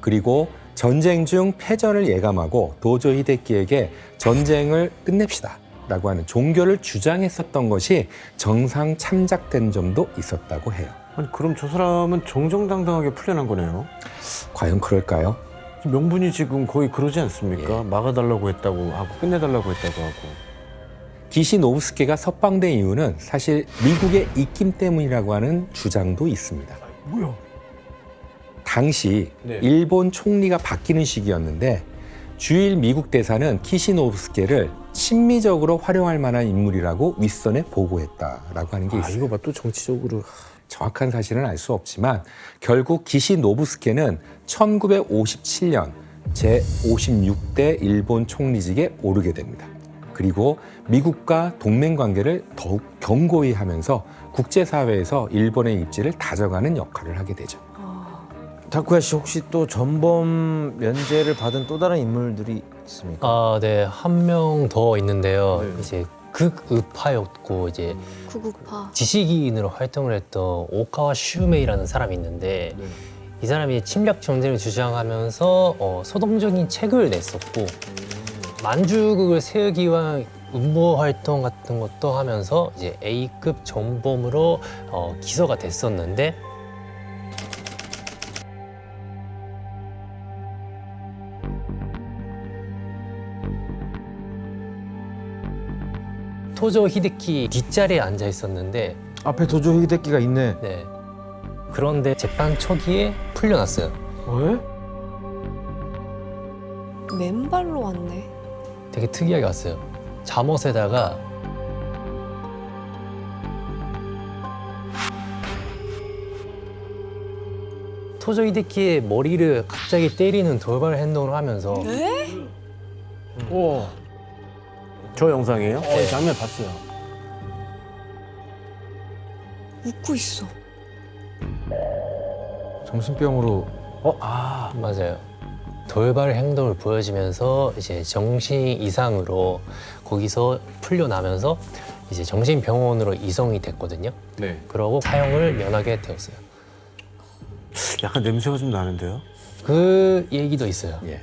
그리고 전쟁 중 패전을 예감하고 도조 히데키에게 전쟁을 끝냅시다라고 하는 종교를 주장했었던 것이 정상 참작된 점도 있었다고 해요. 아니, 그럼 저 사람은 정정당당하게 풀려난 거네요. 과연 그럴까요? 명분이 지금 거의 그러지 않습니까? 예. 막아달라고 했다고 하고 끝내달라고 했다고 하고. 기시 노부스케가 석방된 이유는 사실 미국의 입김 때문이라고 하는 주장도 있습니다. 뭐야? 당시 네. 일본 총리가 바뀌는 시기였는데 주일 미국 대사는 기시 노부스케를 친미적으로 활용할 만한 인물이라고 윗선에 보고했다라고 하는 게 있어요. 이거 봐, 또 정치적으로. 정확한 사실은 알 수 없지만 결국 기시노부스케는 1957년 제56대 일본 총리직에 오르게 됩니다. 그리고 미국과 동맹 관계를 더욱 견고히 하면서 국제사회에서 일본의 입지를 다져가는 역할을 하게 되죠. 타쿠야 씨 혹시 또 전범 면제를 받은 또 다른 인물들이 있습니까? 아, 네, 한 명 더 있는데요. 이제 극우파였고 이제 구구파. 지식인으로 활동을 했던 오카와 슈메이라는 사람이 있는데 이 사람이 침략 전쟁을 주장하면서 소동적인 책을 냈었고 만주국을 세우기 위한 음모 활동 같은 것도 하면서 이제 A급 전범으로 기소가 됐었는데 토조 히데키 뒷자리에 앉아 있었는데 앞에 도조 히데키가 있네. 네. 그런데 재판 초기에 풀려났어요. 왜? 맨발로 왔네. 되게 특이하게 왔어요. 잠옷에다가 토조 히데키의 머리를 갑자기 때리는 돌발 행동을 하면서 저 영상이에요? 장면 봤어요. 웃고 있어. 정신병으로 맞아요. 돌발 행동을 보여지면서 이제 정신 이상으로 거기서 풀려나면서 이제 정신병원으로 이송이 됐거든요. 네. 그러고 사형을 면하게 되었어요. 약간 냄새가 좀 나는데요? 그 얘기도 있어요. 예.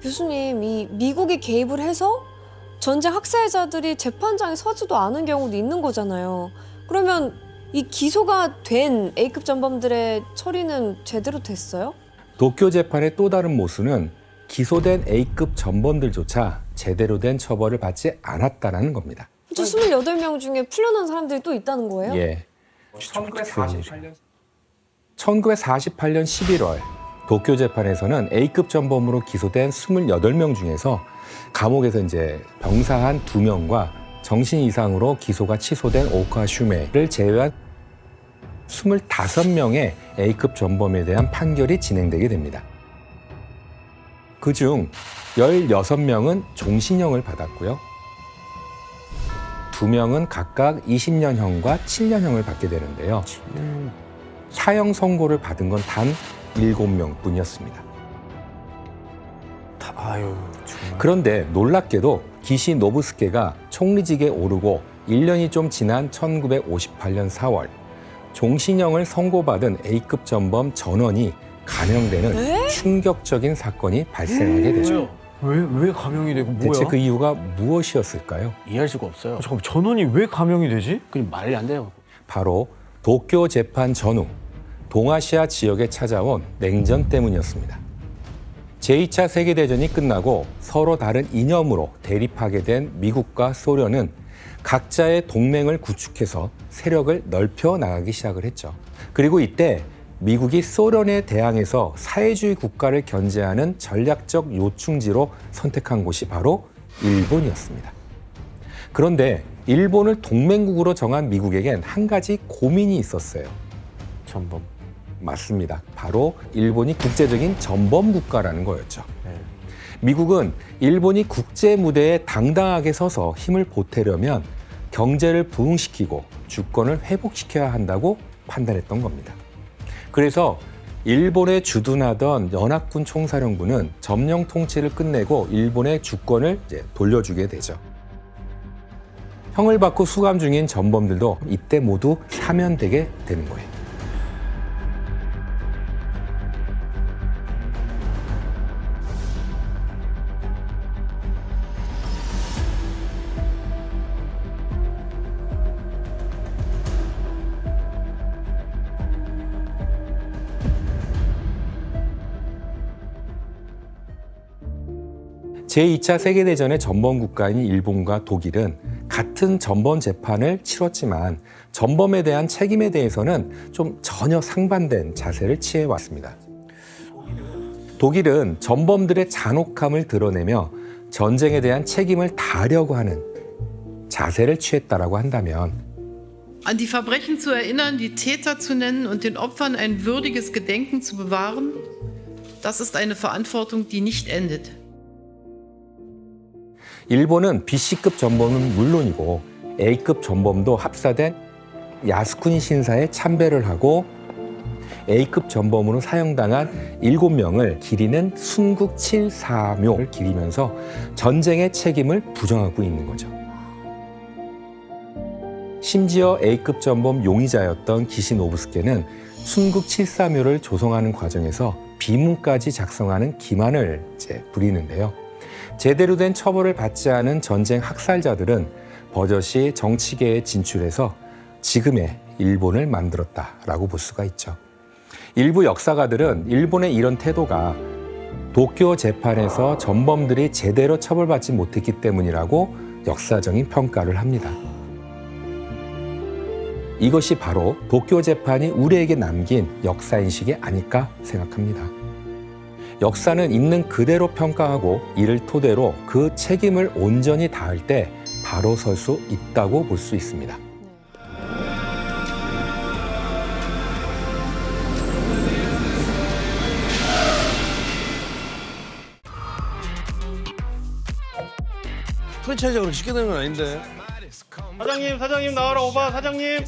교수님, 이 미국이 개입을 해서 전쟁 학살자들이 재판장에 서지도 않은 경우도 있는 거잖아요. 그러면 이 기소가 된 A급 전범들의 처리는 제대로 됐어요? 도쿄 재판의 또 다른 모순은 기소된 A급 전범들조차 제대로 된 처벌을 받지 않았다는 겁니다. 저 28명 중에 풀려난 사람들이 또 있다는 거예요? 예. 1948년 11월 도쿄 재판에서는 A급 전범으로 기소된 28명 중에서 감옥에서 이제 병사한 2명과 정신 이상으로 기소가 취소된 오카 슈메를 제외한 25명의 A급 전범에 대한 판결이 진행되게 됩니다. 그중 16명은 종신형을 받았고요. 2명은 각각 20년형과 7년형을 받게 되는데요. 사형 선고를 받은 건 단 7명 뿐이었습니다. 아유, 정말. 그런데 놀랍게도 기시 노부스케가 총리직에 오르고 1년이 좀 지난 1958년 4월 종신형을 선고받은 A급 전범 전원이 감형되는 충격적인 사건이 발생하게 되죠. 왜 감형이 되고 뭐야? 대체 그 이유가 무엇이었을까요? 이해할 수가 없어요. 잠깐 전원이 왜 감형이 되지? 그냥 말이 안 돼요. 바로 도쿄 재판 전후 동아시아 지역에 찾아온 냉전 때문이었습니다. 제2차 세계대전이 끝나고 서로 다른 이념으로 대립하게 된 미국과 소련은 각자의 동맹을 구축해서 세력을 넓혀 나가기 시작을 했죠. 그리고 이때 미국이 소련에 대항해서 사회주의 국가를 견제하는 전략적 요충지로 선택한 곳이 바로 일본이었습니다. 그런데 일본을 동맹국으로 정한 미국에겐 한 가지 고민이 있었어요. 전범. 맞습니다. 바로 일본이 국제적인 전범 국가라는 거였죠. 미국은 일본이 국제 무대에 당당하게 서서 힘을 보태려면 경제를 부흥시키고 주권을 회복시켜야 한다고 판단했던 겁니다. 그래서 일본에 주둔하던 연합군 총사령부는 점령 통치를 끝내고 일본의 주권을 이제 돌려주게 되죠. 형을 받고 수감 중인 전범들도 이때 모두 사면되게 되는 거예요. 제2차 세계대전의 전범 국가인 일본과 독일은 같은 전범 재판을 치렀지만 전범에 대한 책임에 대해서는 좀 전혀 상반된 자세를 취해왔습니다. 독일은 전범들의 잔혹함을 드러내며 전쟁에 대한 책임을 다하려고 하는 자세를 취했다라고 한다면 an die Verbrechen zu erinnern, die Täter zu nennen und den Opfern ein würdiges Gedenken zu bewahren, das ist eine Verantwortung, die nicht endet. 일본은 B급 전범은 물론이고 A급 전범도 합사된 야스쿠니 신사에 참배를 하고 A급 전범으로 사형당한 7명을 기리는 순국 7사묘를 기리면서 전쟁의 책임을 부정하고 있는 거죠. 심지어 A급 전범 용의자였던 기시노부스케는 순국 7사묘를 조성하는 과정에서 비문까지 작성하는 기만을 부리는데요. 제대로 된 처벌을 받지 않은 전쟁 학살자들은 버젓이 정치계에 진출해서 지금의 일본을 만들었다라고 볼 수가 있죠. 일부 역사가들은 일본의 이런 태도가 도쿄 재판에서 전범들이 제대로 처벌받지 못했기 때문이라고 역사적인 평가를 합니다. 이것이 바로 도쿄 재판이 우리에게 남긴 역사인식이 아닐까 생각합니다. 역사는 있는 그대로 평가하고 이를 토대로 그 책임을 온전히 다할 때 바로 설 수 있다고 볼 수 있습니다. 프랜차이즈가 그렇게 쉽게 되는 건 아닌데. 사장님 나와라 오바 사장님.